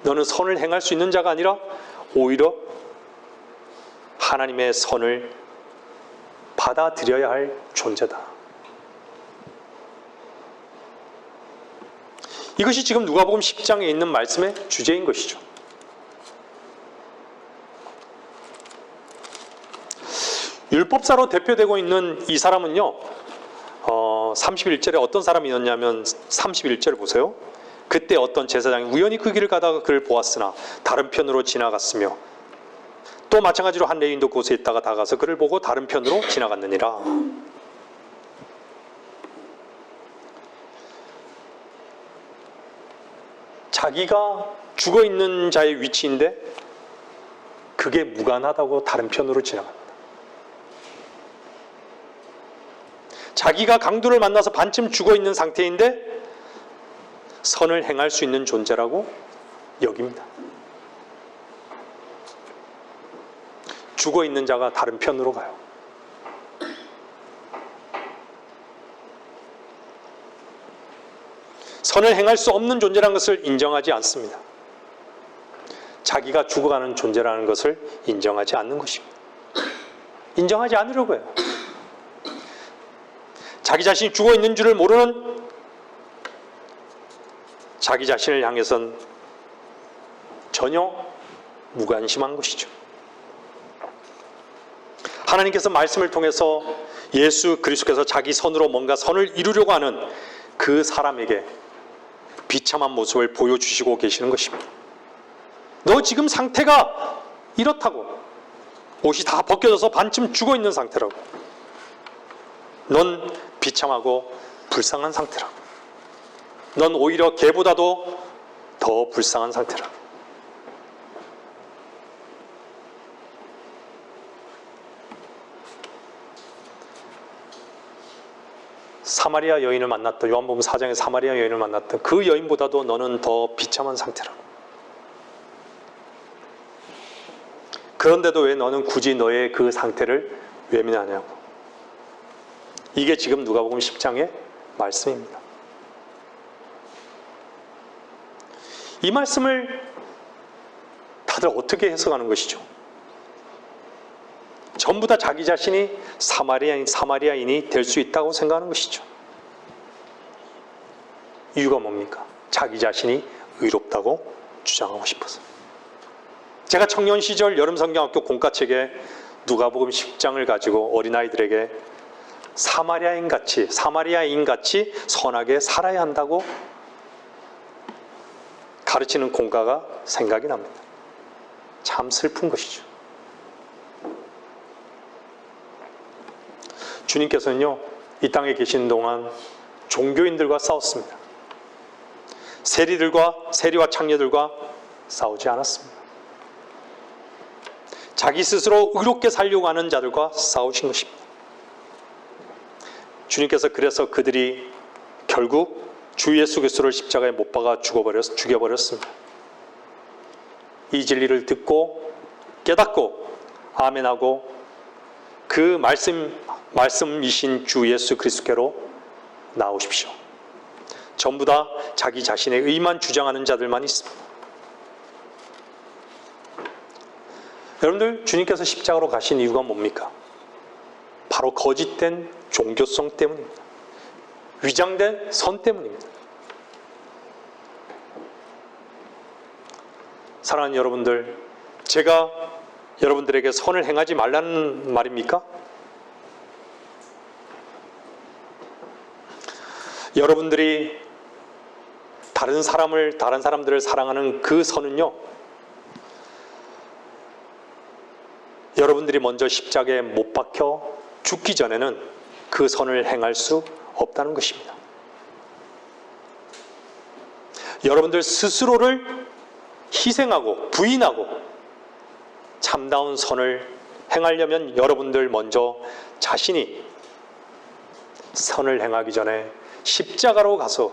너는 선을 행할 수 있는 자가 아니라 오히려 하나님의 선을 받아들여야 할 존재다. 이것이 지금 누가복음 10장에 있는 말씀의 주제인 것이죠. 율법사로 대표되고 있는 이 사람은요, 31절에 어떤 사람이었냐면 31절 보세요. 그때 어떤 제사장이 우연히 그 길을 가다가 그를 보았으나 다른 편으로 지나갔으며 또 마찬가지로 한 레위인도 그곳에 있다가 다가서 그를 보고 다른 편으로 지나갔느니라. 자기가 죽어있는 자의 위치인데 그게 무관하다고 다른 편으로 지나간다. 자기가 강도를 만나서 반쯤 죽어있는 상태인데 선을 행할 수 있는 존재라고 여깁니다. 죽어있는 자가 다른 편으로 가요. 선을 행할 수 없는 존재라는 것을 인정하지 않습니다. 자기가 죽어가는 존재라는 것을 인정하지 않는 것입니다. 인정하지 않으려고 해요. 자기 자신이 죽어있는 줄을 모르는 자기 자신을 향해선 전혀 무관심한 것이죠. 하나님께서 말씀을 통해서 예수 그리스도께서 자기 선으로 뭔가 선을 이루려고 하는 그 사람에게 비참한 모습을 보여주시고 계시는 것입니다. 너 지금 상태가 이렇다고. 옷이 다 벗겨져서 반쯤 죽어있는 상태라고. 넌 비참하고 불쌍한 상태라고. 넌 오히려 개보다도 더 불쌍한 상태라고. 사마리아 여인을 만났던, 요한복음 4장에 사마리아 여인을 만났던 그 여인보다도 너는 더 비참한 상태라고. 그런데도 왜 너는 굳이 너의 그 상태를 외면하냐고. 이게 지금 누가복음 10장의 말씀입니다. 이 말씀을 다들 어떻게 해석하는 것이죠? 전부 다 자기 자신이 사마리아인이 될 수 있다고 생각하는 것이죠. 이유가 뭡니까? 자기 자신이 의롭다고 주장하고 싶어서. 제가 청년 시절 여름성경학교 공과책에 누가복음 10장을 가지고 어린아이들에게 사마리아인같이 선하게 살아야 한다고 가르치는 공과가 생각이 납니다. 참 슬픈 것이죠. 주님께서는요, 이 땅에 계신 동안 종교인들과 싸웠습니다. 세리와 창녀들과 싸우지 않았습니다. 자기 스스로 의롭게 살려고 하는 자들과 싸우신 것입니다. 주님께서 그래서 그들이 결국 주 예수 그리스도를 십자가에 못 박아 죽여버렸습니다. 이 진리를 듣고 깨닫고 아멘하고 그 말씀이신 주 예수 그리스도께로 나오십시오. 전부 다 자기 자신의 의만 주장하는 자들만 있습니다. 여러분들, 주님께서 십자가로 가신 이유가 뭡니까? 바로 거짓된 종교성 때문입니다. 위장된 선 때문입니다. 사랑하는 여러분들, 제가 여러분들에게 선을 행하지 말라는 말입니까? 여러분들이 다른 사람들을 사랑하는 그 선은요, 여러분들이 먼저 십자가에 못 박혀 죽기 전에는 그 선을 행할 수 없다는 것입니다. 여러분들 스스로를 희생하고 부인하고 참다운 선을 행하려면 여러분들 먼저 자신이 선을 행하기 전에 십자가로 가서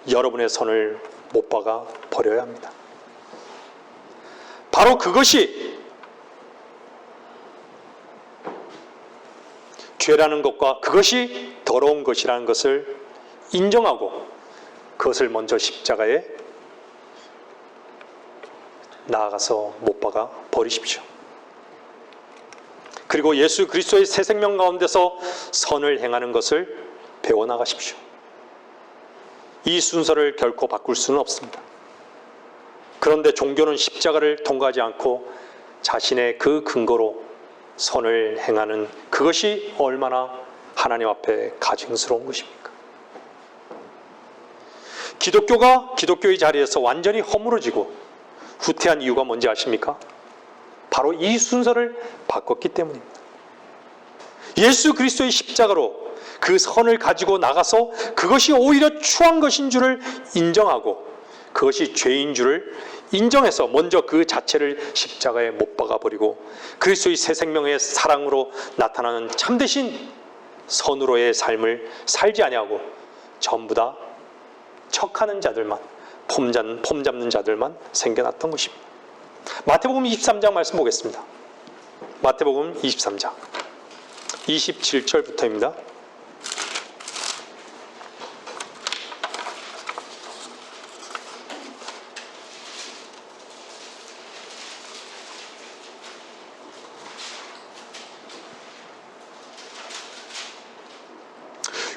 여러분의 선을 못 박아 버려야 합니다. 바로 그것이 죄라는 것과 그것이 더러운 것이라는 것을 인정하고 그것을 먼저 십자가에 나아가서 못 박아 버리십시오. 그리고 예수 그리스도의 새 생명 가운데서 선을 행하는 것을 배워나가십시오. 이 순서를 결코 바꿀 수는 없습니다. 그런데 종교는 십자가를 통과하지 않고 자신의 그 근거로 선을 행하는 그것이 얼마나 하나님 앞에 가증스러운 것입니까? 기독교가 기독교의 자리에서 완전히 허물어지고 후퇴한 이유가 뭔지 아십니까? 바로 이 순서를 바꿨기 때문입니다. 예수 그리스도의 십자가로 그 선을 가지고 나가서 그것이 오히려 추한 것인 줄을 인정하고 그것이 죄인 줄을 인정해서 먼저 그 자체를 십자가에 못 박아버리고 그리스도의 새 생명의 사랑으로 나타나는 참되신 선으로의 삶을 살지 아니하고 전부 다 척하는 자들만, 폼 잡는 자들만 생겨났던 것입니다. 마태복음 23장 말씀 보겠습니다. 마태복음 23장 27절부터입니다.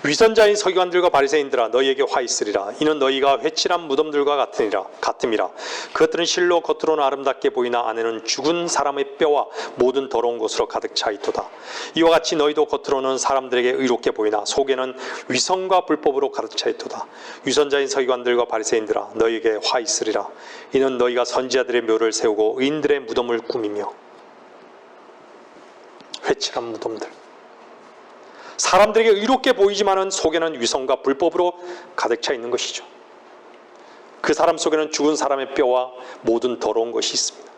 위선자인 서기관들과 바리새인들아 너희에게 화 있으리라. 이는 너희가 회칠한 무덤들과 같음이라. 그것들은 실로 겉으로는 아름답게 보이나 안에는 죽은 사람의 뼈와 모든 더러운 것으로 가득 차 있도다. 이와 같이 너희도 겉으로는 사람들에게 의롭게 보이나 속에는 위선과 불법으로 가득 차 있도다. 위선자인 서기관들과 바리새인들아 너희에게 화 있으리라. 이는 너희가 선지자들의 묘를 세우고 의인들의 무덤을 꾸미며 회칠한 무덤들, 사람들에게 의롭게 보이지만은 속에는 위선과 불법으로 가득 차 있는 것이죠. 그 사람 속에는 죽은 사람의 뼈와 모든 더러운 것이 있습니다.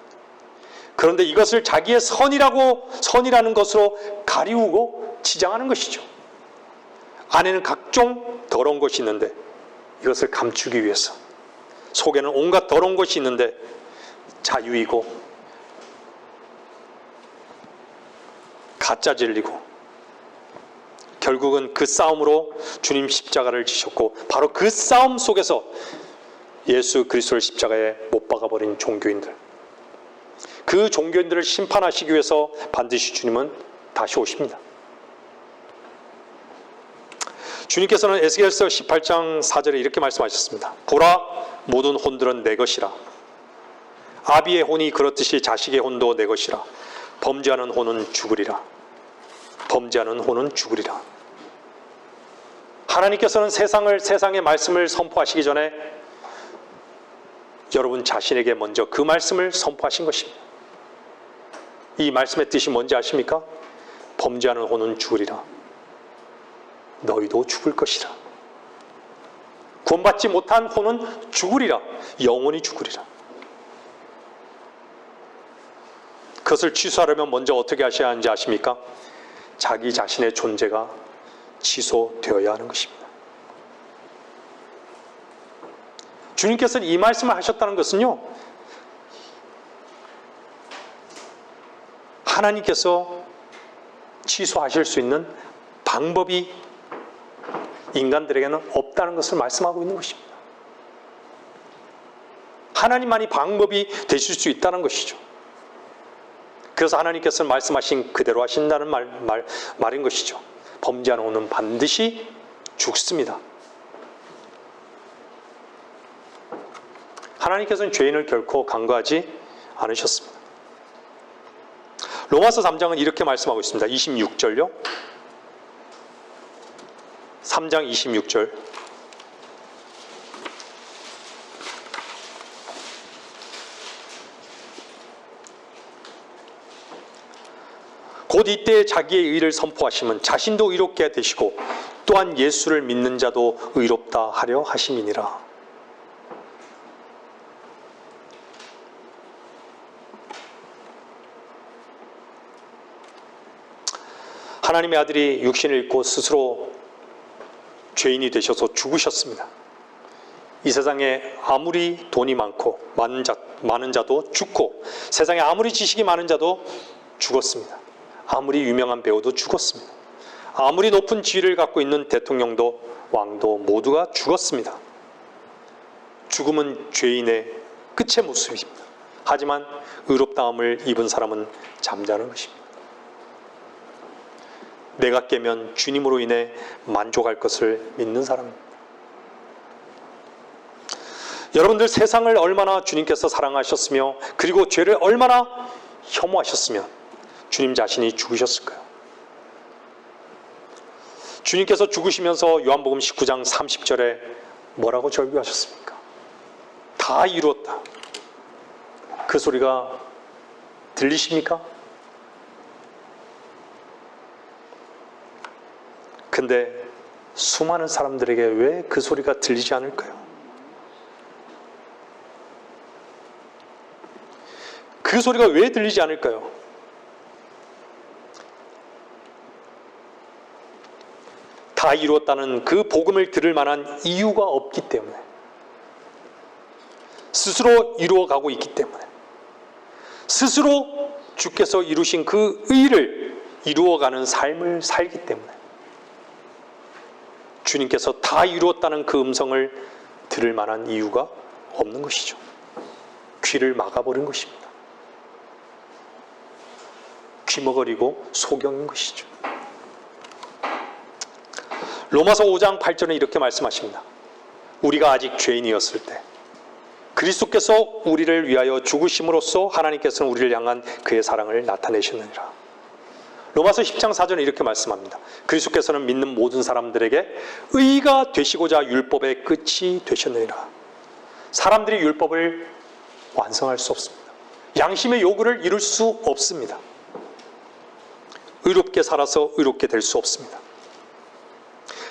그런데 이것을 자기의 선이라는 것으로 가리우고 치장하는 것이죠. 안에는 각종 더러운 것이 있는데 이것을 감추기 위해서 속에는 온갖 더러운 것이 있는데 자유이고 가짜 진리고 결국은 그 싸움으로 주님 십자가를 지셨고 바로 그 싸움 속에서 예수 그리스도를 십자가에 못 박아버린 종교인들, 그 종교인들을 심판하시기 위해서 반드시 주님은 다시 오십니다. 주님께서는 에스겔서 18장 4절에 이렇게 말씀하셨습니다. 보라, 모든 혼들은 내 것이라. 아비의 혼이 그렇듯이 자식의 혼도 내 것이라. 범죄하는 혼은 죽으리라. 범죄하는 혼은 죽으리라. 하나님께서는 세상의 말씀을 선포하시기 전에 여러분 자신에게 먼저 그 말씀을 선포하신 것입니다. 이 말씀의 뜻이 뭔지 아십니까? 범죄하는 혼은 죽으리라. 너희도 죽을 것이라. 구원받지 못한 혼은 죽으리라. 영원히 죽으리라. 그것을 취소하려면 먼저 어떻게 하셔야 하는지 아십니까? 자기 자신의 존재가 취소되어야 하는 것입니다. 주님께서는 이 말씀을 하셨다는 것은요, 하나님께서 취소하실 수 있는 방법이 인간들에게는 없다는 것을 말씀하고 있는 것입니다. 하나님만이 방법이 되실 수 있다는 것이죠. 그래서 하나님께서는 말씀하신 그대로 하신다는 말인 것이죠. 범죄하는 혼은 반드시 죽습니다. 하나님께서는 죄인을 결코 간과하지 않으셨습니다. 로마서 3장은 이렇게 말씀하고 있습니다. 26절요. 3장 26절. 곧 이때 자기의 의를 선포하심은 자신도 의롭게 되시고 또한 예수를 믿는 자도 의롭다 하려 하심이니라. 하나님의 아들이 육신을 입고 스스로 죄인이 되셔서 죽으셨습니다. 이 세상에 아무리 돈이 많고 많은 자도 죽고, 세상에 아무리 지식이 많은 자도 죽었습니다. 아무리 유명한 배우도 죽었습니다. 아무리 높은 지위를 갖고 있는 대통령도 왕도 모두가 죽었습니다. 죽음은 죄인의 끝의 모습입니다. 하지만 의롭다함을 입은 사람은 잠자는 것입니다. 내가 깨면 주님으로 인해 만족할 것을 믿는 사람입니다. 여러분들, 세상을 얼마나 주님께서 사랑하셨으며 그리고 죄를 얼마나 혐오하셨으면 주님 자신이 죽으셨을까요? 주님께서 죽으시면서 요한복음 19장 30절에 뭐라고 절규하셨습니까? 다 이루었다. 그 소리가 들리십니까? 근데 수많은 사람들에게 왜 그 소리가 들리지 않을까요? 그 소리가 왜 들리지 않을까요? 다 이루었다는 그 복음을 들을 만한 이유가 없기 때문에, 스스로 이루어가고 있기 때문에, 스스로 주께서 이루신 그 의를 이루어가는 삶을 살기 때문에, 주님께서 다 이루었다는 그 음성을 들을 만한 이유가 없는 것이죠. 귀를 막아버린 것입니다. 귀머거리고 소경인 것이죠. 로마서 5장 8절은 이렇게 말씀하십니다. 우리가 아직 죄인이었을 때 그리스도께서 우리를 위하여 죽으심으로써 하나님께서는 우리를 향한 그의 사랑을 나타내셨느니라. 로마서 10장 4절은 이렇게 말씀합니다. 그리스도께서는 믿는 모든 사람들에게 의가 되시고자 율법의 끝이 되셨느니라. 사람들이 율법을 완성할 수 없습니다. 양심의 요구를 이룰 수 없습니다. 의롭게 살아서 의롭게 될 수 없습니다.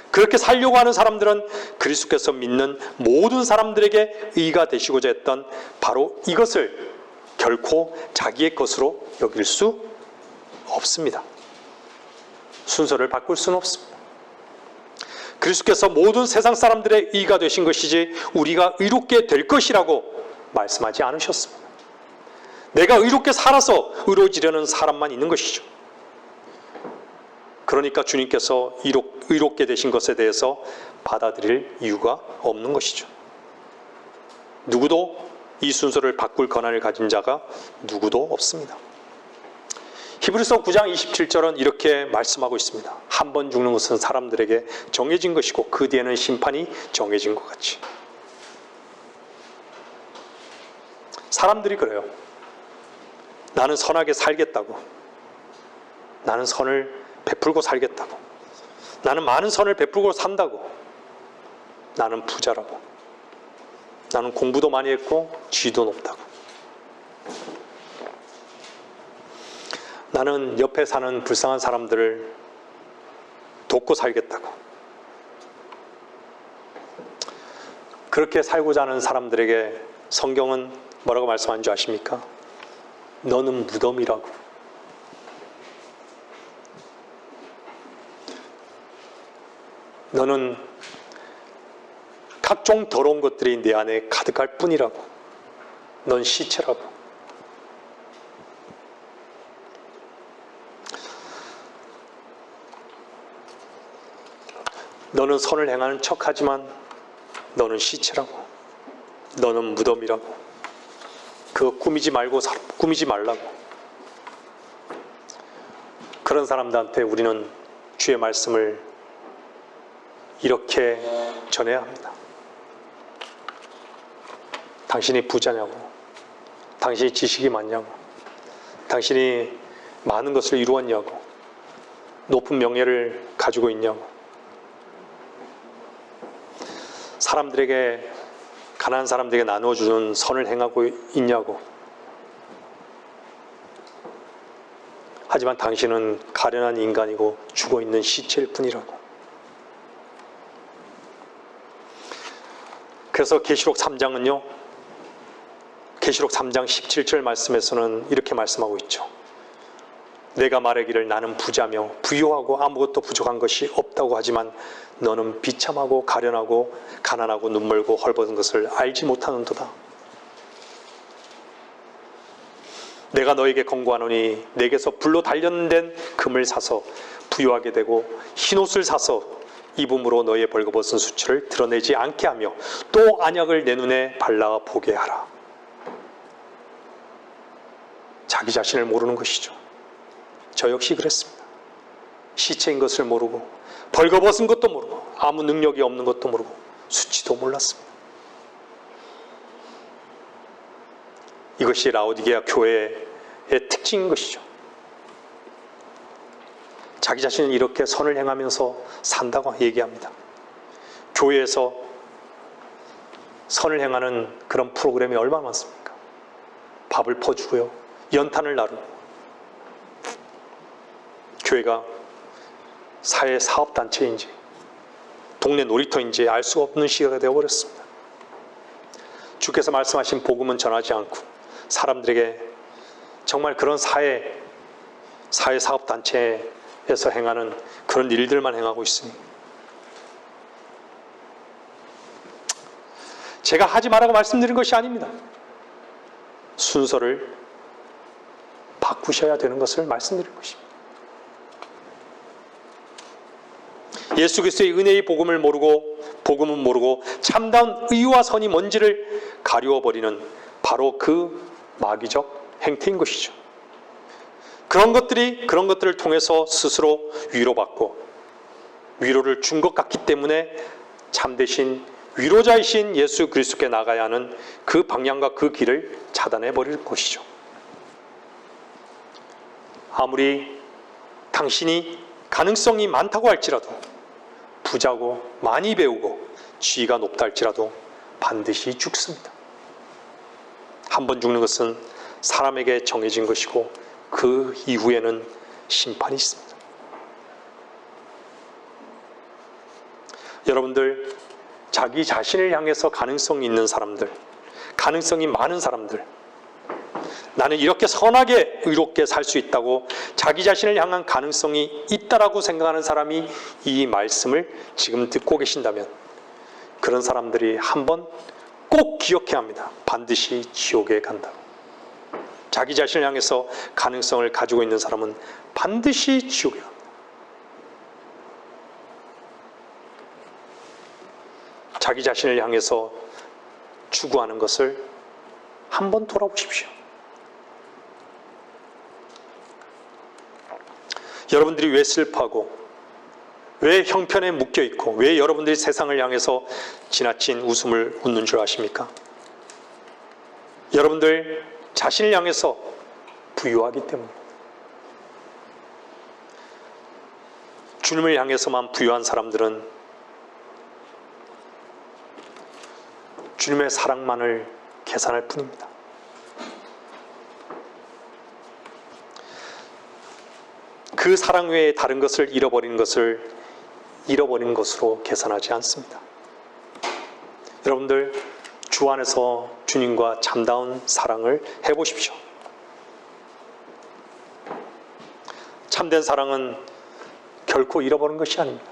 그렇게 살려고 하는 사람들은 그리스도께서 믿는 모든 사람들에게 의가 되시고자 했던 바로 이것을 결코 자기의 것으로 여길 수 없습니다. 순서를 바꿀 수는 없습니다. 그리스도께서 모든 세상 사람들의 의가 되신 것이지 우리가 의롭게 될 것이라고 말씀하지 않으셨습니다. 내가 의롭게 살아서 의로워지려는 사람만 있는 것이죠. 그러니까 주님께서 의롭게 되신 것에 대해서 받아들일 이유가 없는 것이죠. 누구도 이 순서를 바꿀 권한을 가진 자가 누구도 없습니다. 히브리서 9장 27절은 이렇게 말씀하고 있습니다. 한 번 죽는 것은 사람들에게 정해진 것이고 그 뒤에는 심판이 정해진 것 같이. 사람들이 그래요. 나는 선하게 살겠다고. 나는 선을 베풀고 살겠다고. 나는 많은 선을 베풀고 산다고. 나는 부자라고. 나는 공부도 많이 했고 지위도 높다고. 나는 옆에 사는 불쌍한 사람들을 돕고 살겠다고. 그렇게 살고자 하는 사람들에게 성경은 뭐라고 말씀하는 줄 아십니까? 너는 무덤이라고. 너는 각종 더러운 것들이 내 안에 가득할 뿐이라고. 넌 시체라고. 너는 선을 행하는 척하지만 너는 시체라고. 너는 무덤이라고. 그거 꾸미지 말라고. 그런 사람들한테 우리는 주의 말씀을 이렇게 전해야 합니다. 당신이 부자냐고, 당신이 지식이 많냐고, 당신이 많은 것을 이루었냐고, 높은 명예를 가지고 있냐고, 사람들에게, 가난한 사람들에게 나눠주는 선을 행하고 있냐고. 하지만 당신은 가련한 인간이고 죽어있는 시체일 뿐이라고. 그래서 계시록 3장은요, 계시록 3장 17절 말씀에서는 이렇게 말씀하고 있죠. 내가 말하기를 나는 부자며 부유하고 아무것도 부족한 것이 없다고 하지만 너는 비참하고 가련하고 가난하고 눈멀고 헐벗은 것을 알지 못하는도다. 내가 너에게 권고하노니 내게서 불로 단련된 금을 사서 부유하게 되고 흰옷을 사서 입음으로 너의 벌거벗은 수치를 드러내지 않게 하며 또 안약을 내 눈에 발라 보게 하라. 자기 자신을 모르는 것이죠. 저 역시 그랬습니다. 시체인 것을 모르고 벌거벗은 것도 모르고 아무 능력이 없는 것도 모르고 수치도 몰랐습니다. 이것이 라오디게아 교회의 특징인 것이죠. 자기 자신은 이렇게 선을 행하면서 산다고 얘기합니다. 교회에서 선을 행하는 그런 프로그램이 얼마나 많습니까? 밥을 퍼주고요, 연탄을 나르고. 교회가 사회 사업단체인지 동네 놀이터인지 알 수 없는 시대가 되어버렸습니다. 주께서 말씀하신 복음은 전하지 않고 사람들에게 정말 그런 사회 사업단체에서 행하는 그런 일들만 행하고 있으니, 제가 하지 말라고 말씀드린 것이 아닙니다. 순서를 바꾸셔야 되는 것을 말씀드린 것입니다. 예수 그리스도의 은혜의 복음은 모르고 참다운 의와 선이 뭔지를 가리워버리는 바로 그 마귀적 행태인 것이죠. 그런 것들을 통해서 스스로 위로받고 위로를 준 것 같기 때문에 참되신 위로자이신 예수 그리스도께 나가야 하는 그 방향과 그 길을 차단해 버릴 것이죠. 아무리 당신이 가능성이 많다고 할지라도, 부자고 많이 배우고 지위가 높다 할지라도 반드시 죽습니다. 한 번 죽는 것은 사람에게 정해진 것이고 그 이후에는 심판이 있습니다. 여러분들, 자기 자신을 향해서 가능성이 있는 사람들, 가능성이 많은 사람들, 나는 이렇게 선하게 의롭게 살 수 있다고 자기 자신을 향한 가능성이 있다라고 생각하는 사람이 이 말씀을 지금 듣고 계신다면 그런 사람들이 한번 꼭 기억해야 합니다. 반드시 지옥에 간다고. 자기 자신을 향해서 가능성을 가지고 있는 사람은 반드시 지옥에 갑니다. 자기 자신을 향해서 추구하는 것을 한번 돌아보십시오. 여러분들이 왜 슬퍼하고 왜 형편에 묶여있고 왜 여러분들이 세상을 향해서 지나친 웃음을 웃는 줄 아십니까? 여러분들 자신을 향해서 부유하기 때문입니다. 주님을 향해서만 부유한 사람들은 주님의 사랑만을 계산할 뿐입니다. 그 사랑 외에 다른 것을 잃어버린 것으로 계산하지 않습니다. 여러분들, 주 안에서 주님과 참다운 사랑을 해보십시오. 참된 사랑은 결코 잃어버린 것이 아닙니다.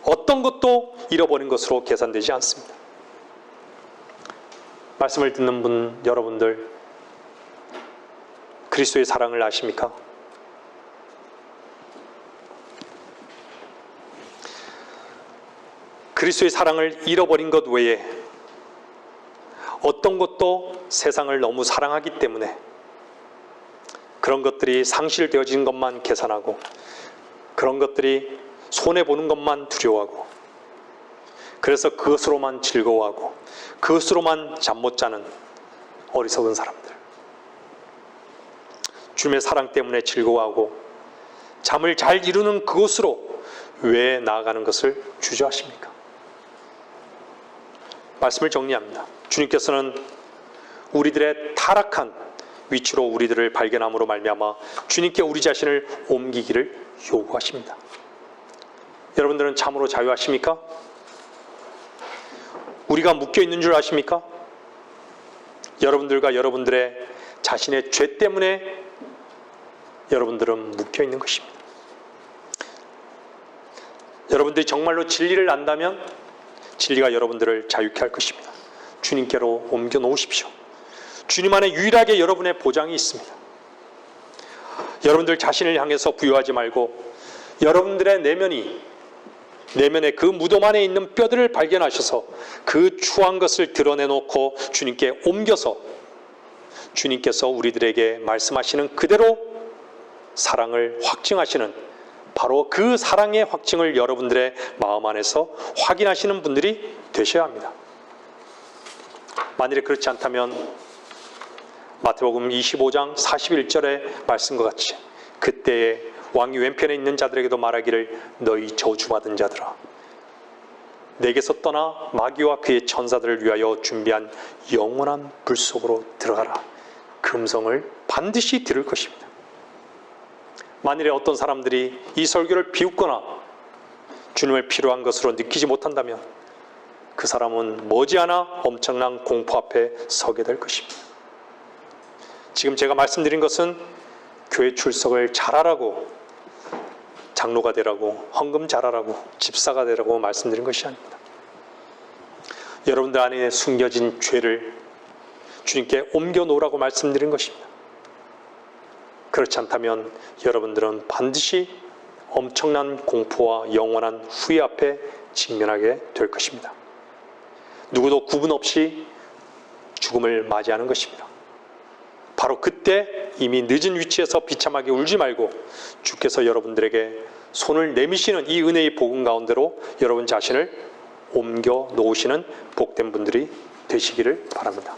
어떤 것도 잃어버린 것으로 계산되지 않습니다. 말씀을 듣는 분 여러분들, 그리스도의 사랑을 아십니까? 그리스도의 사랑을 잃어버린 것 외에 어떤 것도 세상을 너무 사랑하기 때문에 그런 것들이 상실되어진 것만 계산하고 그런 것들이 손해보는 것만 두려워하고 그래서 그것으로만 즐거워하고 그것으로만 잠 못 자는 어리석은 사람들. 주님의 사랑 때문에 즐거워하고 잠을 잘 이루는 그곳으로 왜 나아가는 것을 주저하십니까? 말씀을 정리합니다. 주님께서는 우리들의 타락한 위치로 우리들을 발견함으로 말미암아 주님께 우리 자신을 옮기기를 요구하십니다. 여러분들은 참으로 자유하십니까? 우리가 묶여있는 줄 아십니까? 여러분들과 여러분들의 자신의 죄 때문에 여러분들은 묶여있는 것입니다. 여러분들이 정말로 진리를 안다면 진리가 여러분들을 자유케 할 것입니다. 주님께로 옮겨 놓으십시오. 주님 안에 유일하게 여러분의 보장이 있습니다. 여러분들 자신을 향해서 부여하지 말고 여러분들의 내면의 그 무덤 안에 있는 뼈들을 발견하셔서 그 추한 것을 드러내놓고 주님께 옮겨서 주님께서 우리들에게 말씀하시는 그대로 사랑을 확증하시는 바로 그 사랑의 확증을 여러분들의 마음 안에서 확인하시는 분들이 되셔야 합니다. 만일에 그렇지 않다면 마태복음 25장 41절의 말씀과 같이 그때에 왕이 왼편에 있는 자들에게도 말하기를 너희 저주받은 자들아 내게서 떠나 마귀와 그의 천사들을 위하여 준비한 영원한 불 속으로 들어가라. 그 음성을 반드시 들을 것입니다. 만일에 어떤 사람들이 이 설교를 비웃거나 주님을 필요한 것으로 느끼지 못한다면 그 사람은 머지않아 엄청난 공포 앞에 서게 될 것입니다. 지금 제가 말씀드린 것은 교회 출석을 잘하라고, 장로가 되라고, 헌금 잘하라고, 집사가 되라고 말씀드린 것이 아닙니다. 여러분들 안에 숨겨진 죄를 주님께 옮겨 놓으라고 말씀드린 것입니다. 그렇지 않다면 여러분들은 반드시 엄청난 공포와 영원한 후회 앞에 직면하게 될 것입니다. 누구도 구분 없이 죽음을 맞이하는 것입니다. 바로 그때 이미 늦은 위치에서 비참하게 울지 말고 주께서 여러분들에게 손을 내미시는 이 은혜의 복음 가운데로 여러분 자신을 옮겨 놓으시는 복된 분들이 되시기를 바랍니다.